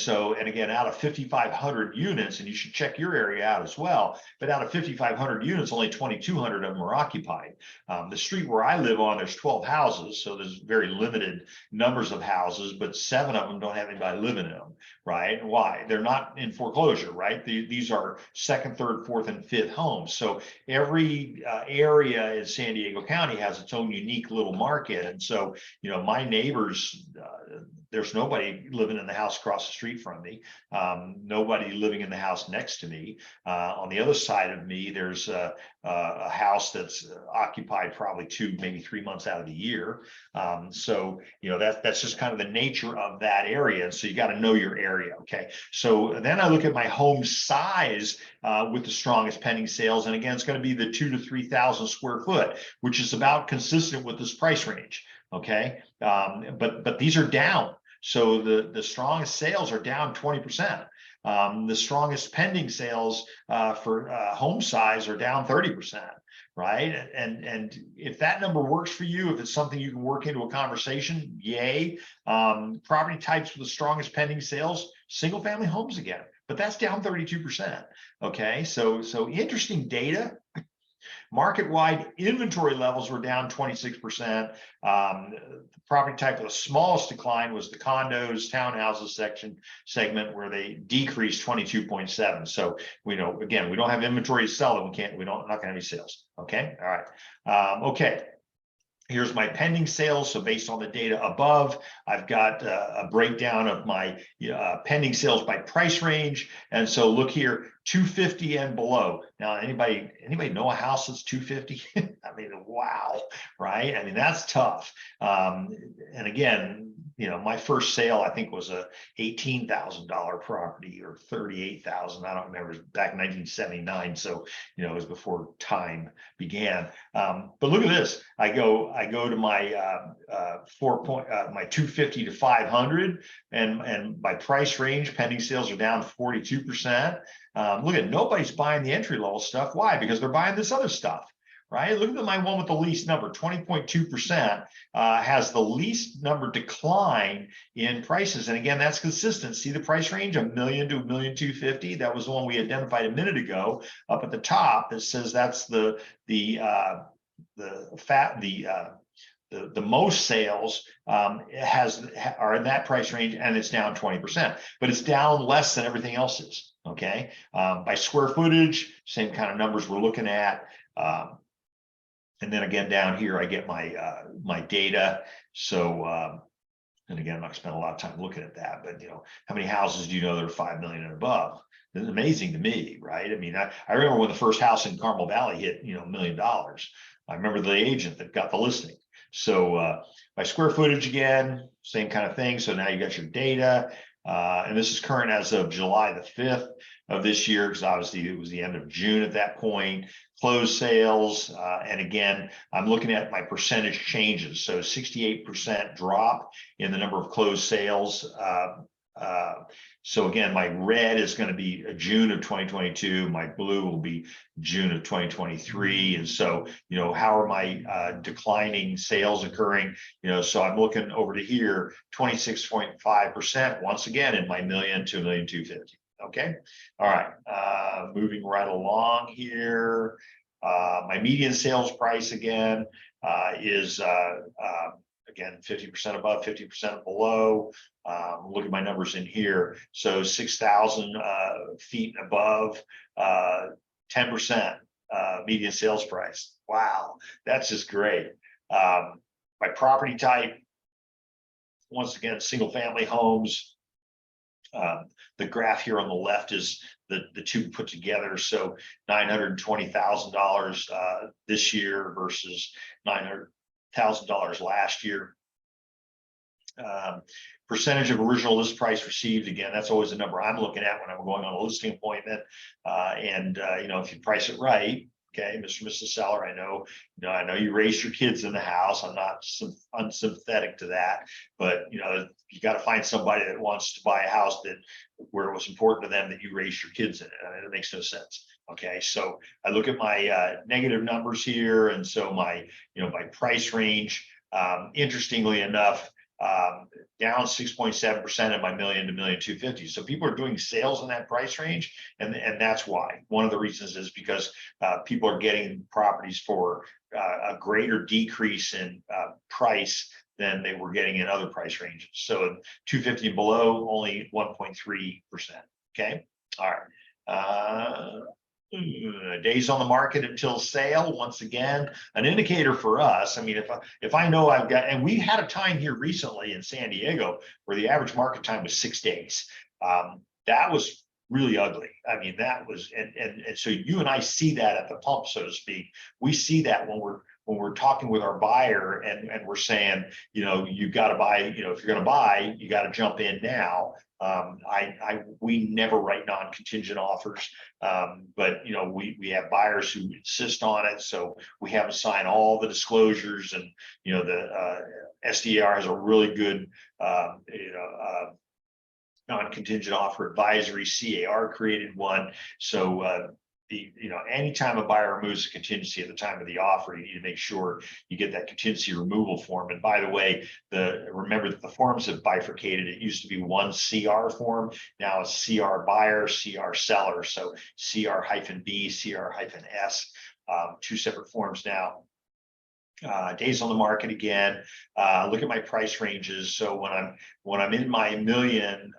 again, out of 5,500 units, and you should check your area out as well, but out of 5,500 units, only 2,200 of them are occupied. The street where I live on, there's 12 houses, so there's very limited numbers of houses, but 7 of them don't have anybody living in them, right? Why? They're not in foreclosure, right? These are second, third, fourth, and fifth homes. So every area in San Diego County has its own unique little market. And so, my neighbors, there's nobody living in the house across the street from me, nobody living in the house next to me. On the other side of me, there's a house that's occupied probably 2, maybe 3 months out of the year. So that's just kind of the nature of that area. So you got to know your area. Okay. So then I look at my home size with the strongest pending sales, and again, it's going to be the 2,000 to 3,000 square foot, which is about consistent with this price range. Okay, but these are down. So the strongest sales are down 20%. The strongest pending sales for home size are down 30%, right? And if that number works for you, if it's something you can work into a conversation, yay. Property types with the strongest pending sales, single family homes again, but that's down 32%. Okay, so interesting data. Market-wide inventory levels were down 26%. The property type of the smallest decline was the condos, townhouses segment, where they decreased 22.7. So again, we don't have inventory to sell, and we're not going to have any sales. Okay, all right. Okay. Here's my pending sales. So based on the data above, I've got a breakdown of my pending sales by price range. And so look here, 250 and below. Now, anybody know a house that's 250? I mean, wow, right? I mean, that's tough. And again, my first sale, I think, was a $18,000 property, or $38,000. I don't remember. It was back in 1979. So, it was before time began. But look at this. I go to my my 250 to 500, and my price range pending sales are down 42%. Look at, nobody's buying the entry level stuff. Why? Because they're buying this other stuff, right? Look at my one with the least number, 20.2%, has the least number decline in prices. And again, that's consistent. See the price range, $1 million to $1,250,000. That was the one we identified a minute ago up at the top that says that's the most sales are in that price range, and it's down 20%, but it's down less than everything else is. Okay, by square footage, same kind of numbers we're looking at. And then again, down here, I get my data. So, and again, I'm not gonna spend a lot of time looking at that, but how many houses do you know that are 5 million and above? It's amazing to me, right? I mean, I remember when the first house in Carmel Valley hit, $1 million. I remember the agent that got the listing. So by square footage, again, same kind of thing. So now you got your data. And this is current as of July the 5th of this year, because obviously it was the end of June at that point. Closed sales, and again, I'm looking at my percentage changes. So 68% drop in the number of closed sales. So again, my red is going to be June of 2022. My blue will be June of 2023. And so, how are my declining sales occurring? So I'm looking over to here, 26.5% once again in my million to $1,250,000. Okay. All right. Moving right along here. My median sales price again is again 50% above, 50% below. Look at my numbers in here. So 6,000 feet and above, 10% median sales price. Wow, that's just great. My property type, once again, single family homes. The graph here on the left is the two put together. So $920,000 this year versus $900,000 last year. Percentage of original list price received, again, that's always a number I'm looking at when I'm going on a listing appointment. If you price it right, okay, Mr. and Mrs. Seller, I know you raised your kids in the house. I'm not unsympathetic to that, but you got to find somebody that wants to buy a house where it was important to them that you raised your kids in it. I mean, it makes no sense. Okay, so I look at my negative numbers here, and so my price range. Interestingly enough, down 6.7% in my million to $1,250,000. So people are doing sales in that price range, and that's why. One of the reasons is because people are getting properties for a greater decrease in price than they were getting in other price ranges. So 250 and below, only 1.3%. Okay, all right. Days on the market until sale, once again, an indicator for us. I mean, if I know I've got, and we had a time here recently in San Diego where the average market time was 6 days. That was really ugly. I mean, that was, and so you and I see that at the pump, so to speak. We see that when we're talking with our buyer and we're saying, you've got to buy, if you're going to buy, you got to jump in now. We never write non-contingent offers, but we have buyers who insist on it, so we have to sign all the disclosures, and the SDR has a really good non-contingent offer advisory. CAR created one, so anytime a buyer removes a contingency at the time of the offer, you need to make sure you get that contingency removal form. And by the way, remember that the forms have bifurcated. It used to be one CR form. Now it's CR buyer, CR seller. So CR-B, CR-S, two separate forms now. Days on the market again. Look at my price ranges. So when I'm in my million,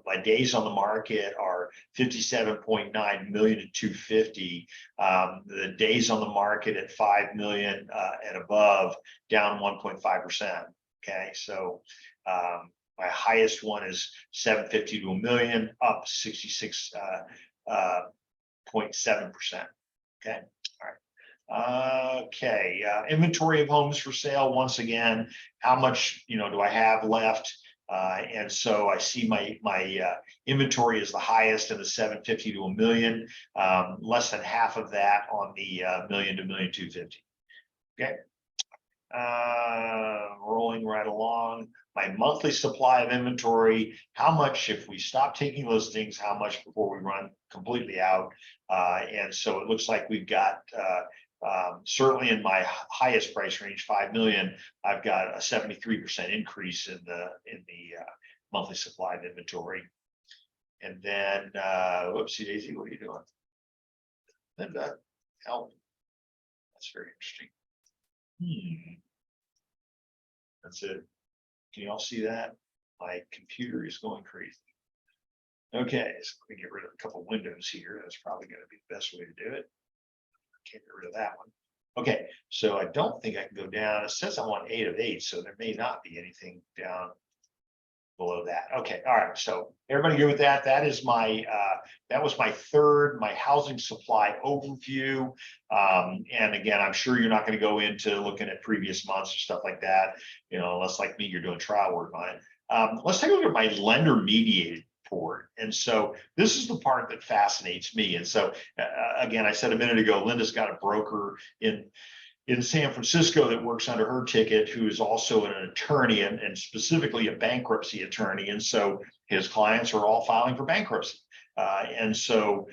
my days on the market are 57.9 million to 250. The days on the market at 5 million and above, down 1.5%. Okay, so my highest one is 750 to 1 million, up 66.7%. Okay. Okay, inventory of homes for sale. Once again, how much do I have left? And so I see my inventory is the highest in the 750 to 1 million, less than half of that on the million to $1,250,000. Okay, rolling right along. My monthly supply of inventory, how much, if we stop taking listings, how much before we run completely out? And so it looks like we've got certainly in my highest price range, 5 million, I've got a 73% increase in the monthly supply of inventory. And then, whoopsie daisy, what are you doing? Linda, help. That's very interesting. That's it. Can you all see that? My computer is going crazy. Okay, so let me get rid of a couple windows here. That's probably going to be the best way to do it. Can't get rid of that one. Okay, so I don't think I can go down. It says I'm on 8 of 8, so there may not be anything down below that. Okay, all right. So everybody good with that? That is my that was my housing supply overview. And again, I'm sure you're not going to go into looking at previous months or stuff like that, unless like me, you're doing trial work on it. Let's take a look at my lender mediated report. And so this is the part that fascinates me. And so again, I said a minute ago, Linda's got a broker in San Francisco that works under her ticket, who is also an attorney and specifically a bankruptcy attorney. And so his clients are all filing for bankruptcy. And so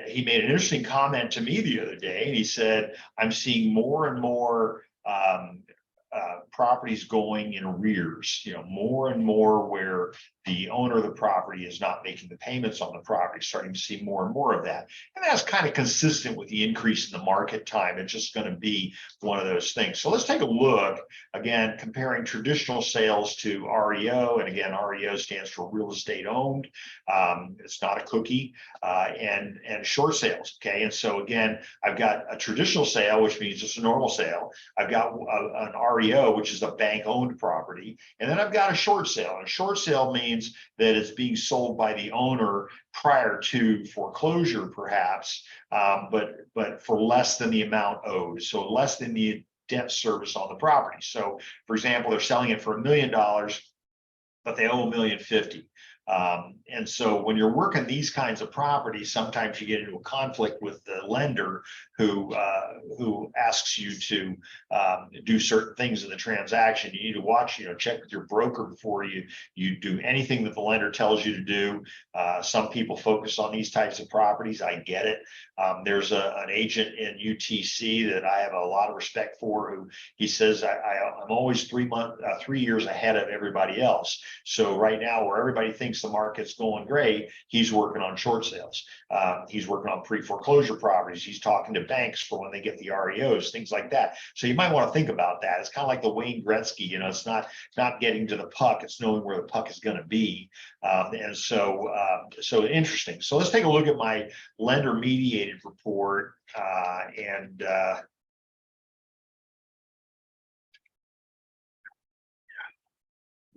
he made an interesting comment to me the other day, and he said, I'm seeing more and more properties going in arrears, more and more where the owner of the property is not making the payments on the property, starting to see more and more of that. And that's kind of consistent with the increase in the market time. It's just going to be one of those things. So let's take a look, again, comparing traditional sales to REO. And again, REO stands for real estate owned. It's not a cookie, and short sales. Okay. And so again, I've got a traditional sale, which means just a normal sale. I've got an REO, which is a bank owned property. And then I've got a short sale. And a short sale means that it's being sold by the owner prior to foreclosure, perhaps, but for less than the amount owed, so less than the debt service on the property. So, for example, they're selling it for $1 million, but they owe $1,050,000. And so when you're working these kinds of properties, sometimes you get into a conflict with the lender who asks you to do certain things in the transaction. You need to watch, check with your broker before you do anything that the lender tells you to do. Some people focus on these types of properties. I get it. There's an agent in UTC that I have a lot of respect for, who he says I'm always 3 years ahead of everybody else. So right now, where everybody thinks the market's going great, he's working on short sales. He's working on pre-foreclosure properties. He's talking to banks for when they get the REOs, things like that. So you might want to think about that. It's kind of like the Wayne Gretzky, it's not getting to the puck, it's knowing where the puck is going to be. And so interesting. So let's take a look at my lender mediated report.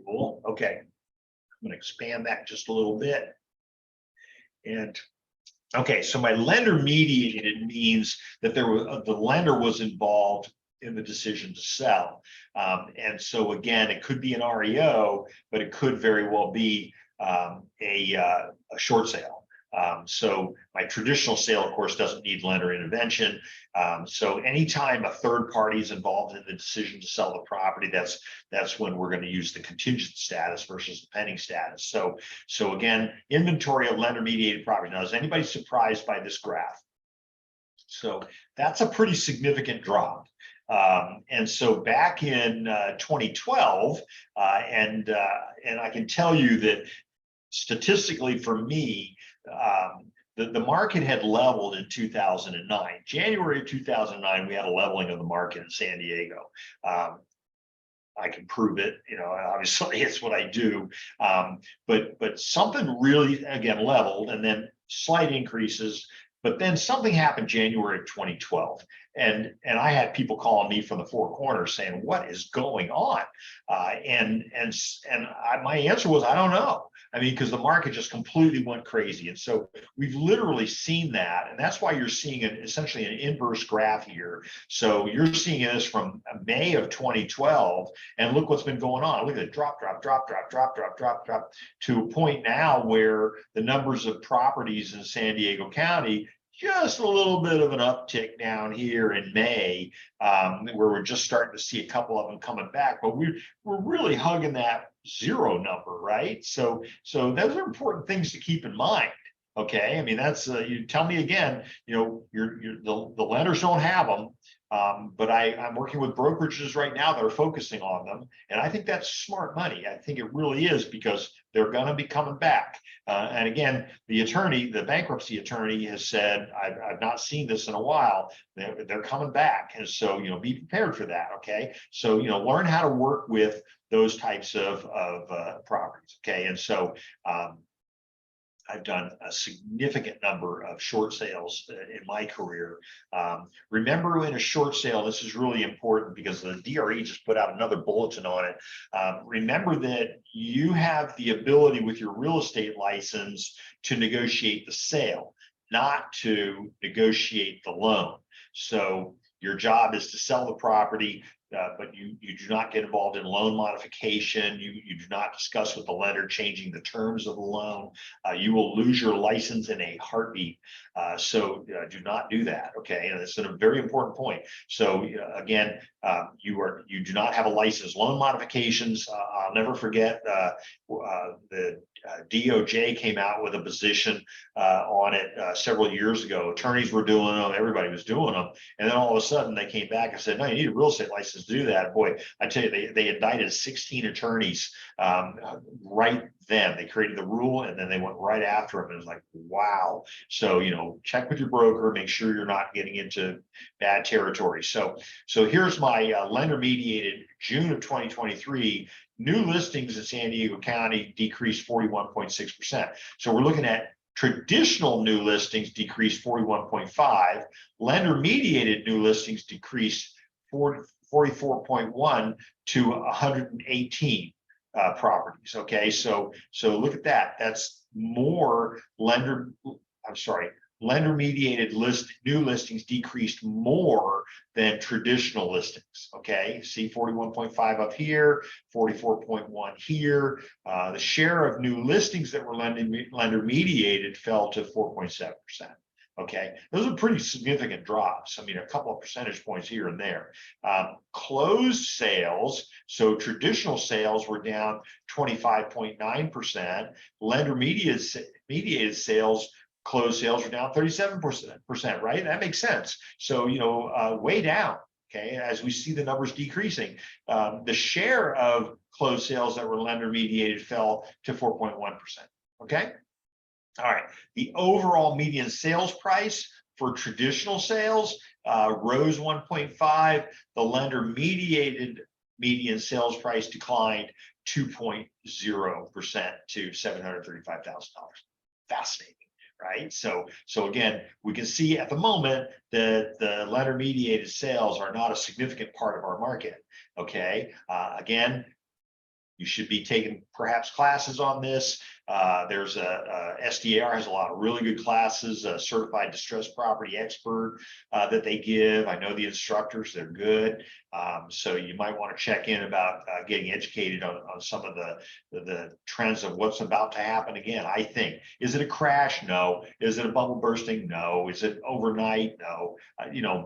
Cool. Okay. I'm going to expand that just a little bit. And okay, so my lender mediated means that the lender was involved in the decision to sell. And so again, it could be an REO, but it could very well be a short sale. So my traditional sale, of course, doesn't need lender intervention. So anytime a third party is involved in the decision to sell the property, that's when we're going to use the contingent status versus the pending status. So again, inventory of lender mediated property. Now, is anybody surprised by this graph? So that's a pretty significant drop. And so back in 2012, and I can tell you that statistically for me, the market had leveled in 2009. January of 2009, we had a leveling of the market in San Diego. I can prove it, obviously it's what I do. But something really, again, leveled, and then slight increases. But then something happened January of 2012. And I had people calling me from the four corners saying, what is going on? My answer was, I don't know. I mean, because the market just completely went crazy. And so we've literally seen that. And that's why you're seeing essentially an inverse graph here. So you're seeing this from May of 2012. And look what's been going on. Look at it, drop to a point now where the numbers of properties in San Diego County, just a little bit of an uptick down here in May, where we're just starting to see a couple of them coming back, but we're really hugging that zero number, right? So those are important things to keep in mind. Okay, I mean, that's you tell me again, the lenders don't have them, but I'm working with brokerages right now that are focusing on them, and I think that's smart money. I think it really is, because they're going to be coming back. And again, the bankruptcy attorney has said, I've not seen this in a while. They're coming back, and so be prepared for that. Okay, so learn how to work with those types of properties. Okay, and so I've done a significant number of short sales in my career. Remember, in a short sale, this is really important because the DRE just put out another bulletin on it. Remember that you have the ability with your real estate license to negotiate the sale, not to negotiate the loan. So your job is to sell the property, but you do not get involved in loan modification. You do not discuss with the lender changing the terms of the loan. You will lose your license in a heartbeat. So do not do that. Okay, and it's a very important point. So again, you do not have a license. Loan modifications. I'll never forget the DOJ came out with a position on it several years ago. Attorneys were doing them, everybody was doing them, and then all of a sudden they came back and said, "No, you need a real estate license to do that." Boy, I tell you, they indicted 16 attorneys right then. They created the rule, and then they went right after them. And it's like, wow. So check with your broker, make sure you're not getting into bad territory. So here's my lender mediated June of 2023. New listings in San Diego County decreased 41.6%. So we're looking at traditional new listings decreased 41.5. Lender mediated new listings decreased 44.1 to 118 properties. Okay, so look at that. That's more lender mediated new listings decreased more than traditional listings. Okay, see 41.5 up here, 44.1 here. The share of new listings that were lender mediated fell to 4.7%. Okay, those are pretty significant drops. I mean, a couple of percentage points here and there. Closed sales, so traditional sales were down 25.9%. Lender mediated sales, closed sales were down 37%, right? That makes sense. So, way down, okay, as we see the numbers decreasing. The share of closed sales that were lender mediated fell to 4.1%, okay? All right, the overall median sales price for traditional sales rose 1.5. The lender mediated median sales price declined 2.0% to $735,000. Fascinating. Right. So again, we can see at the moment that the lender mediated sales are not a significant part of our market. Okay. Again, you should be taking perhaps classes on this. There's SDR has a lot of really good classes, a certified distressed property expert that they give. I know the instructors, they're good. So you might want to check in about getting educated on some of the trends of what's about to happen. Again, I think, is it a crash? No. Is it a bubble bursting? No. Is it overnight? No.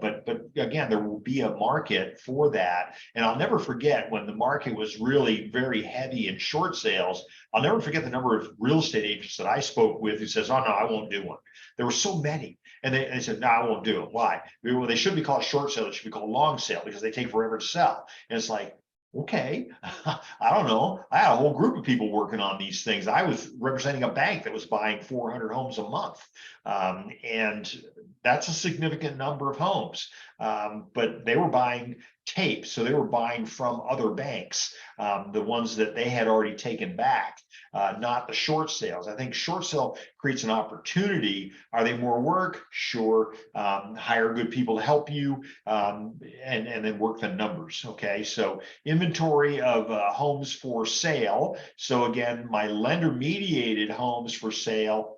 But again, there will be a market for that. And I'll never forget when the market was really very heavy in short sales. I'll never forget the number of real estate agents that I spoke with who says, "Oh no, I won't do one." There were so many, and they said, "No, I won't do it." Why? Well, they shouldn't be called short sale. It should be called long sale because they take forever to sell. And it's like, okay, I don't know. I had a whole group of people working on these things. I was representing a bank that was buying 400 homes a month. And that's a significant number of homes. But they were buying tapes. So they were buying from other banks, the ones that they had already taken back, not the short sales. I think short sale creates an opportunity. Are they more work? Sure. Hire good people to help you, and then work the numbers. Okay. So inventory of homes for sale. So again, my lender mediated homes for sale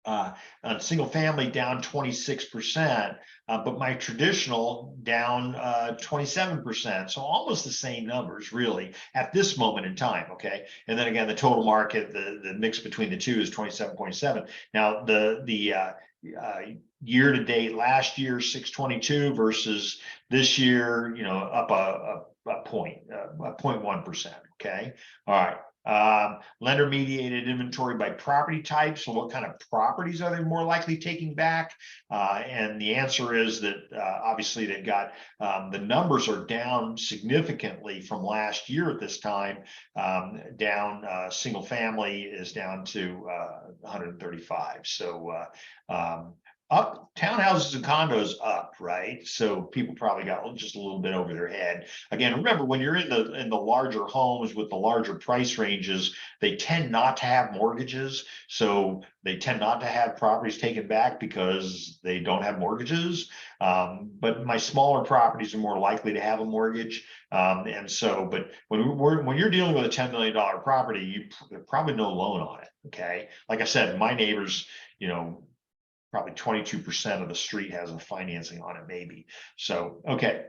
on single family down 26%, but my traditional down 27%. So almost the same numbers really at this moment in time. Okay. And then again, the total market, the mix between the two is 27.7. Now the year to date last year, 622 versus this year, up a 0.1%. Okay. All right. Lender mediated inventory by property type. So what kind of properties are they more likely taking back? And the answer is that obviously they've got the numbers are down significantly from last year at this time. Down single family is down to 135. So up townhouses and condos up, right? So people probably got just a little bit over their head. Again, remember when you're in the larger homes with the larger price ranges, they tend not to have mortgages. So they tend not to have properties taken back because they don't have mortgages. But my smaller properties are more likely to have a mortgage. And so, but when you're dealing with a $10 million property, there's probably no loan on it. Okay. Like I said, my neighbors, probably 22% of the street has a financing on it, maybe. So, okay.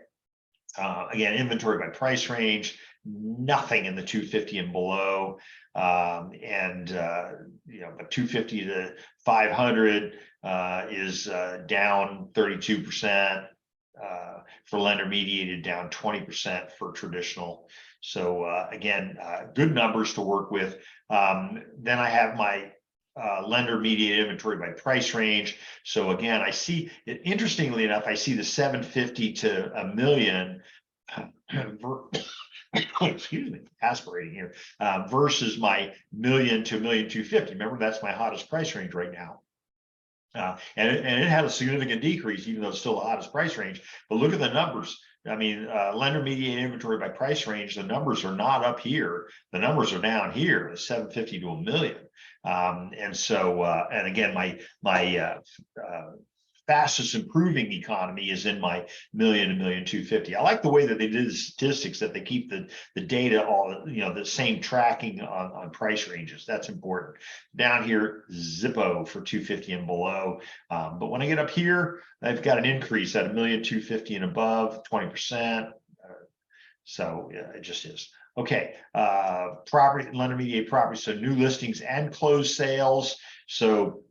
Again, inventory by price range, nothing in the 250 and below. But 250 to 500 is down 32%. For lender mediated, down 20% for traditional. So again, good numbers to work with. Then I have my lender mediated inventory by price range. So again, I see it, interestingly enough, I see the 750 to a million excuse me, aspirating here, versus my million to $1,250,000. Remember, that's my hottest price range right now. And it had a significant decrease, even though it's still the hottest price range. But look at the numbers. I mean, lender mediated inventory by price range, the numbers are not up here. The numbers are down here, the 750 to a million. And so, and again, my fastest improving economy is in my million to $1,250,000. I like the way that they did the statistics, that they keep the data all, the same tracking on price ranges. That's important. Down here, Zippo for 250 and below. But when I get up here, I've got an increase at $1,250,000 and above, 20%. So yeah, it just is. Okay, property, lender mediated property. So new listings and closed sales. So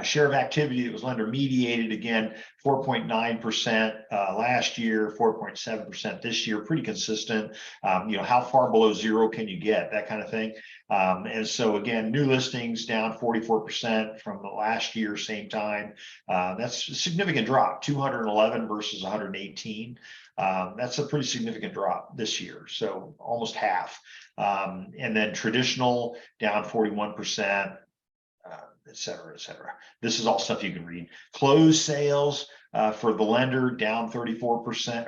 share of activity that was lender mediated, again, 4.9% last year, 4.7% this year, pretty consistent. How far below zero can you get, that kind of thing. And so again, new listings down 44% from the last year, same time. That's a significant drop, 211 versus 118. That's a pretty significant drop this year, so almost half. And then traditional down 41%. Et cetera, et cetera. This is all stuff you can read. Closed sales for the lender down 34% or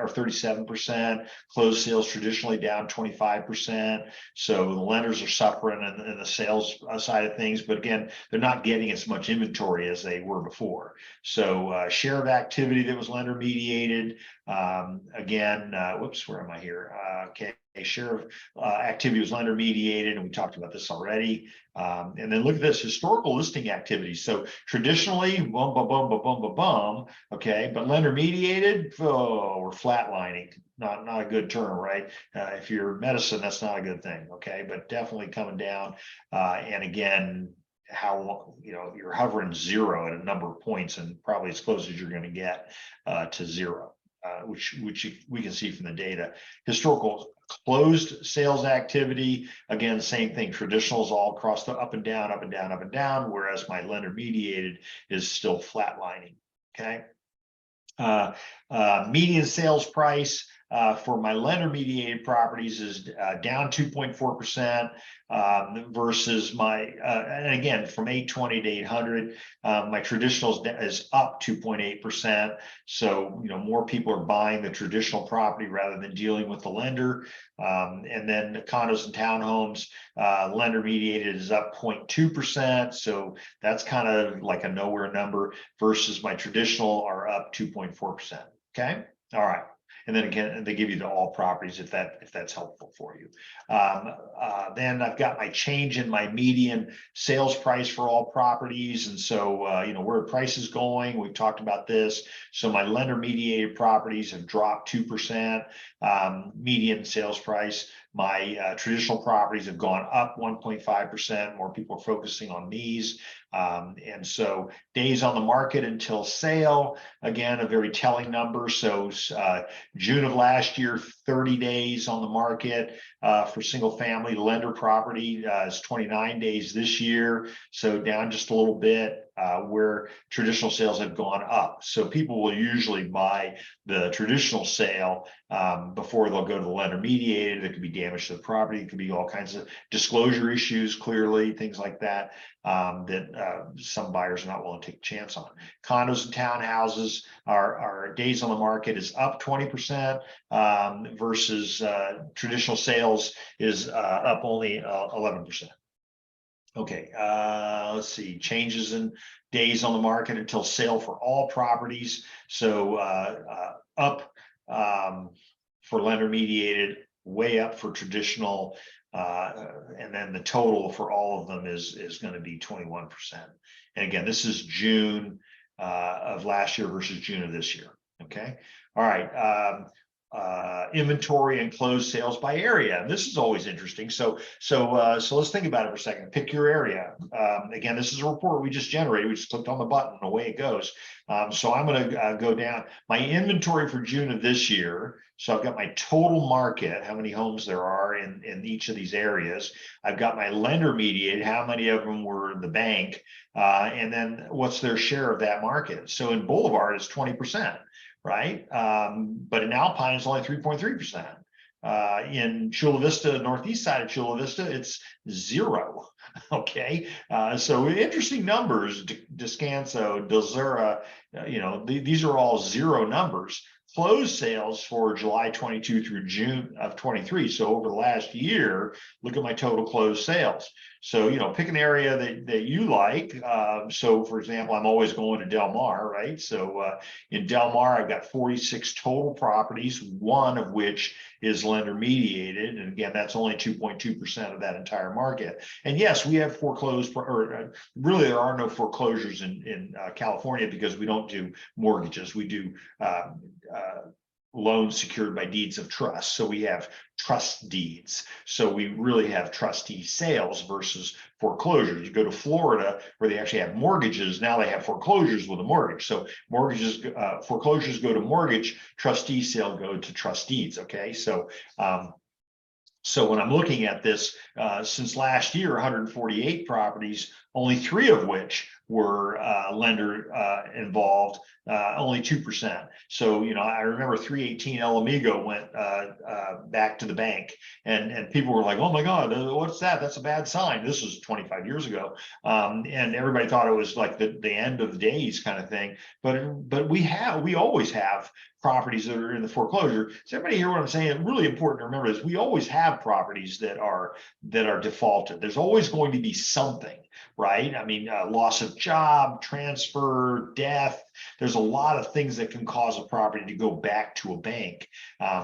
37%. Closed sales traditionally down 25%. So the lenders are suffering in the sales side of things, but again, they're not getting as much inventory as they were before. So share of activity that was lender mediated. Again, whoops, where am I here? Okay. Share of activity was lender mediated, and we talked about this already. And then look at this historical listing activity. So traditionally, boom, boom, boom, boom, boom, boom, boom. Okay, but lender mediated, oh, we're flatlining. Not a good term, right? If you're medicine, that's not a good thing. Okay, but definitely coming down. And again, how you're hovering zero at a number of points, and probably as close as you're going to get to zero. Which we can see from the data. Historical closed sales activity, again, same thing. Traditional is all across the up and down, up and down, up and down, whereas my lender mediated is still flatlining. Okay. Median sales price for my lender mediated properties is down 2.4% versus my, and again, from 820 to 800. My traditional is up 2.8%. So, more people are buying the traditional property rather than dealing with the lender. And then the condos and townhomes, lender mediated is up 0.2%. So that's kind of like a nowhere number, versus my traditional are up 2.4%. Okay. All right. And then again, they give you the all properties if that's helpful for you. Then I've got my change in my median sales price for all properties. And so, where price is going, we've talked about this. So my lender mediated properties have dropped 2%, median sales price. My traditional properties have gone up 1.5%. More people are focusing on these. And so days on the market until sale, again, a very telling number. So June of last year, 30 days on the market for single family lender property is 29 days this year. So down just a little bit. Where traditional sales have gone up. So people will usually buy the traditional sale before they'll go to the lender mediated. It could be damage to the property. It could be all kinds of disclosure issues, clearly, things like that, that some buyers are not willing to take a chance on. Condos and townhouses, our days on the market is up 20% versus traditional sales is up only 11%. Okay, let's see, changes in days on the market until sale for all properties. So up for lender mediated, way up for traditional, and then the total for all of them is going to be 21%. And again, this is June of last year versus June of this year. Okay, all right. inventory and closed sales by area. And this is always interesting. So let's think about it for a second. Pick your area. Again, this is a report we just generated. We just clicked on the button and away it goes. So I'm going to go down my inventory for June of this year. So I've got my total market, how many homes there are in each of these areas. I've got my lender mediated, how many of them were the bank, and then what's their share of that market. So in Boulevard, it's 20%, right? But in Alpine, it's only 3.3%. In Chula Vista, northeast side of Chula Vista, it's 0. Okay, so interesting numbers. Descanso, Delzura, these are all 0 numbers. Closed sales for July 22 through June of 23. So over the last year, look at my total closed sales. So, pick an area that you like. So for example, I'm always going to Del Mar, right? So in Del Mar, I've got 46 total properties, one of which is lender mediated. And again, that's only 2.2% of that entire market. And yes, we have foreclosed, or really there are no foreclosures in California because we don't do mortgages. We do loans secured by deeds of trust. So we have trust deeds. So we really have trustee sales versus foreclosures. You go to Florida where they actually have mortgages. Now they have foreclosures with a mortgage. So mortgages, foreclosures go to mortgage, trustee sale go to trust deeds. Okay. So when I'm looking at this, since last year, 148 properties, only 3 of which were lender involved, only 2%. So, I remember 318 El Amigo went back to the bank, and people were like, oh my God, what's that? That's a bad sign. This was 25 years ago. And everybody thought it was like the end of the days kind of thing. But we always have properties that are in the foreclosure. Does everybody hear what I'm saying? Really important to remember is we always have properties that are defaulted. There's always going to be something, right? I mean, loss of job, transfer, death. There's a lot of things that can cause a property to go back to a bank.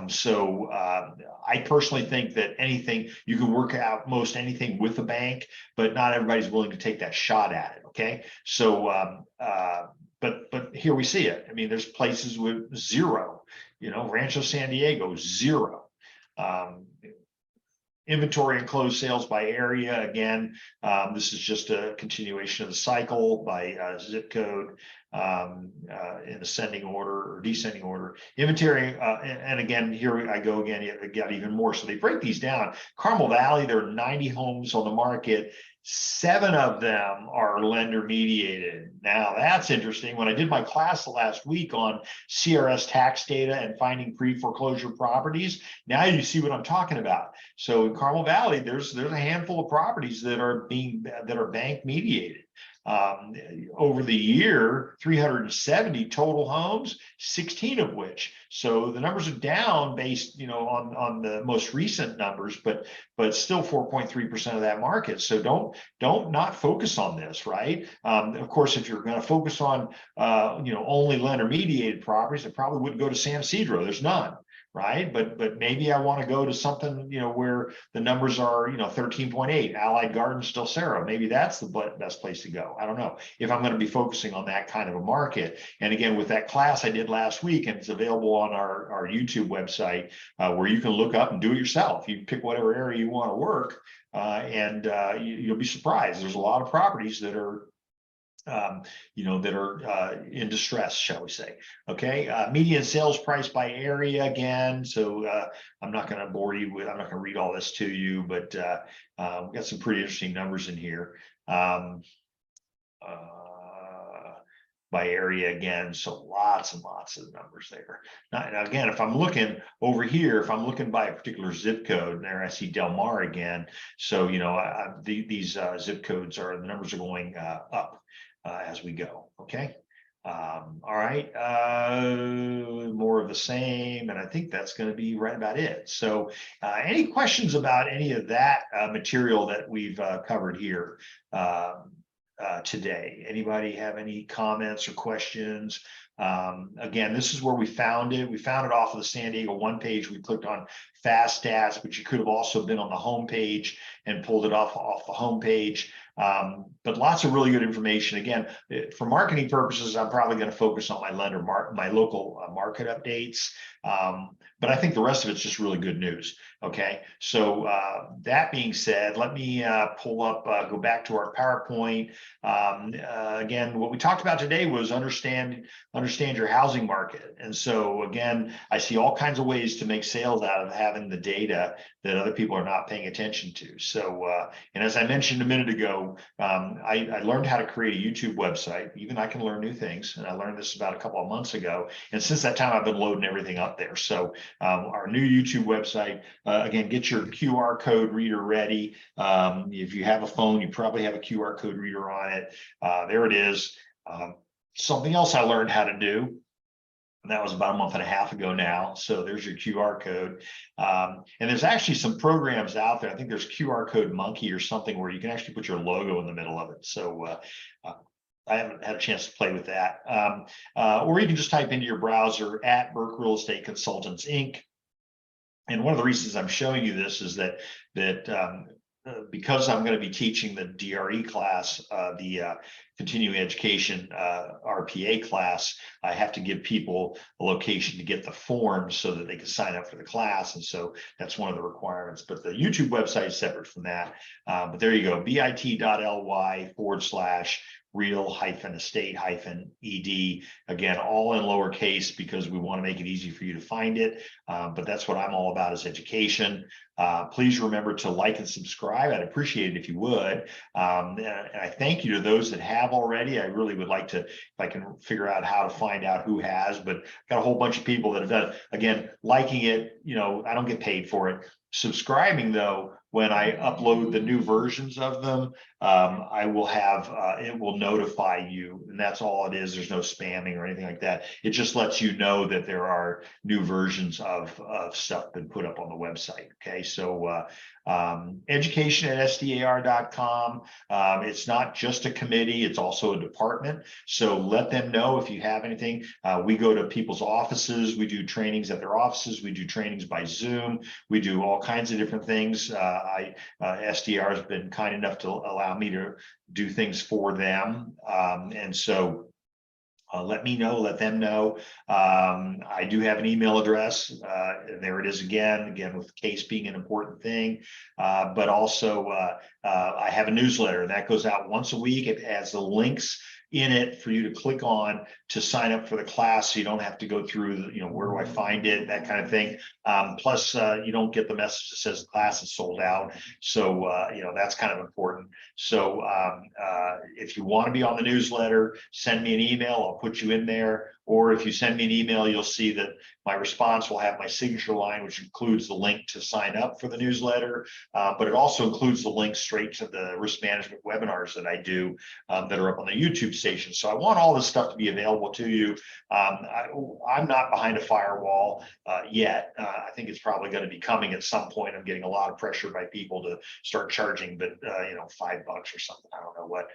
So I personally think that anything, you can work out most anything with a bank, but not everybody's willing to take that shot at it. Okay. So, but here we see it. I mean, there's places with 0, Rancho San Diego, 0. Inventory and closed sales by area. Again, this is just a continuation of the cycle by zip code in ascending order or descending order. Inventory, and again, here I go again, it got even more. So they break these down. Carmel Valley, there are 90 homes on the market. 7 of them are lender mediated. Now that's interesting. When I did my class last week on CRS tax data and finding pre-foreclosure properties, now you see what I'm talking about. So in Carmel Valley, there's a handful of properties that are bank mediated. Over the year, 370 total homes, 16 of which. So the numbers are down based, on the most recent numbers, but still 4.3% of that market. So don't not focus on this, right? Of course, if you're going to focus on, only lender mediated properties, I probably wouldn't go to San Ysidro. There's none. Right. But maybe I want to go to something, where the numbers are, 13.8, Allied Gardens, Del Cerro. Maybe that's the best place to go. I don't know if I'm going to be focusing on that kind of a market. And again, with that class I did last week, and it's available on our YouTube website, where you can look up and do it yourself. You pick whatever area you want to work, and you'll be surprised. There's a lot of properties that are in distress, shall we say. Okay, median sales price by area again. So I'm not going to bore you with, I'm not going to read all this to you, but we've got some pretty interesting numbers in here. By area again, so lots and lots of numbers there. Now again, if I'm looking over here, if I'm looking by a particular zip code, and there I see Del Mar again. So these zip codes the numbers are going up as we go. Okay. All right. More of the same, and I think that's going to be right about it. So any questions about any of that material that we've covered here today? Anybody have any comments or questions? Again, this is where we found it. We found it off of the San Diego One page. We clicked on FastStats, but you could have also been on the home page and pulled it off the home page. But lots of really good information. Again, for marketing purposes, I'm probably going to focus on my local market updates. But I think the rest of it's just really good news. Okay, so that being said, let me go back to our PowerPoint. Again, what we talked about today was understand your housing market. And so again, I see all kinds of ways to make sales out of having the data that other people are not paying attention to. So, and as I mentioned a minute ago, I learned how to create a YouTube website. Even I can learn new things. And I learned this about a couple of months ago. And since that time, I've been loading everything up there. So our new YouTube website, again, get your QR code reader ready. If you have a phone, you probably have a QR code reader on it. There it is. Something else I learned how to do, and that was about a month and a half ago now. So there's your QR code. And there's actually some programs out there. I think there's QR Code Monkey or something where you can actually put your logo in the middle of it. So I haven't had a chance to play with that. Or you can just type into your browser @ Burke Real Estate Consultants Inc. And one of the reasons I'm showing you this is that because I'm going to be teaching the DRE class, the continuing education RPA class, I have to give people a location to get the forms so that they can sign up for the class. And so that's one of the requirements. But the YouTube website is separate from that. But there you go, bit.ly/real-estate-ed. Again, all in lowercase because we want to make it easy for you to find it. But that's what I'm all about, is education. Please remember to like and subscribe. I'd appreciate it if you would. And I thank you to those that have already. I really would like to, if I can figure out how to find out who has, but got a whole bunch of people that have done it. Again, liking it, I don't get paid for it. Subscribing though, when I upload the new versions of them, I will have, it will notify you, and that's all it is. There's no spamming or anything like that. It just lets you know that there are new versions of stuff been put up on the website. Okay, so education@sdar.com. It's not just a committee, it's also a department. So let them know if you have anything. We go to people's offices, we do trainings at their offices, we do trainings by Zoom, we do all kinds of different things. SDR has been kind enough to allow me to do things for them. And so let me know, let them know. I do have an email address. There it is again with case being an important thing. But also I have a newsletter that goes out once a week. It has the links in it for you to click on to sign up for the class, so you don't have to go through where do I find it, that kind of thing. Plus you don't get the message that says the class is sold out, so that's kind of important. So if you want to be on the newsletter, send me an email, I'll put you in there. Or if you send me an email, you'll see that my response will have my signature line, which includes the link to sign up for the newsletter. But it also includes the link straight to the risk management webinars that I do that are up on the YouTube station. So I want all this stuff to be available to you. I'm not behind a firewall yet. I think it's probably going to be coming at some point. I'm getting a lot of pressure by people to start charging, but $5 or something. I don't know what.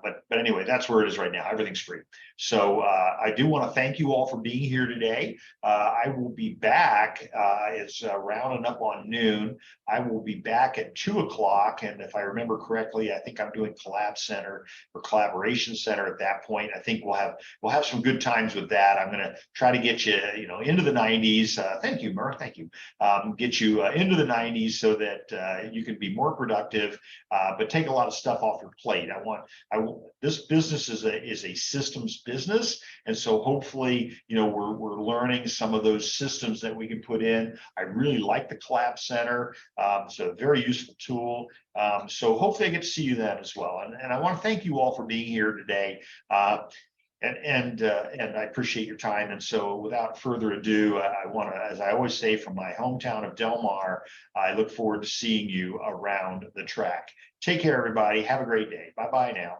But anyway, that's where it is right now. Everything's free. So I do want to thank you all for being here today. I will be back. It's rounding up on noon. I will be back at 2 o'clock. And if I remember correctly, I think I'm doing Collab Center or Collaboration Center at that point. I think we'll have some good times with that. I'm going to try to get you, into the 90s. Thank you, Murph. Thank you. Get you into the 90s so that you can be more productive, but take a lot of stuff off your plate. This business is a systems business, and so hopefully we're learning some of those systems that we can put in. I really like the Collab Center. It's a very useful tool. So hopefully I get to see you then as well. And I want to thank you all for being here today. And I appreciate your time. And so without further ado, I want to, as I always say, from my hometown of Del Mar, I look forward to seeing you around the track. Take care, everybody. Have a great day. Bye-bye now.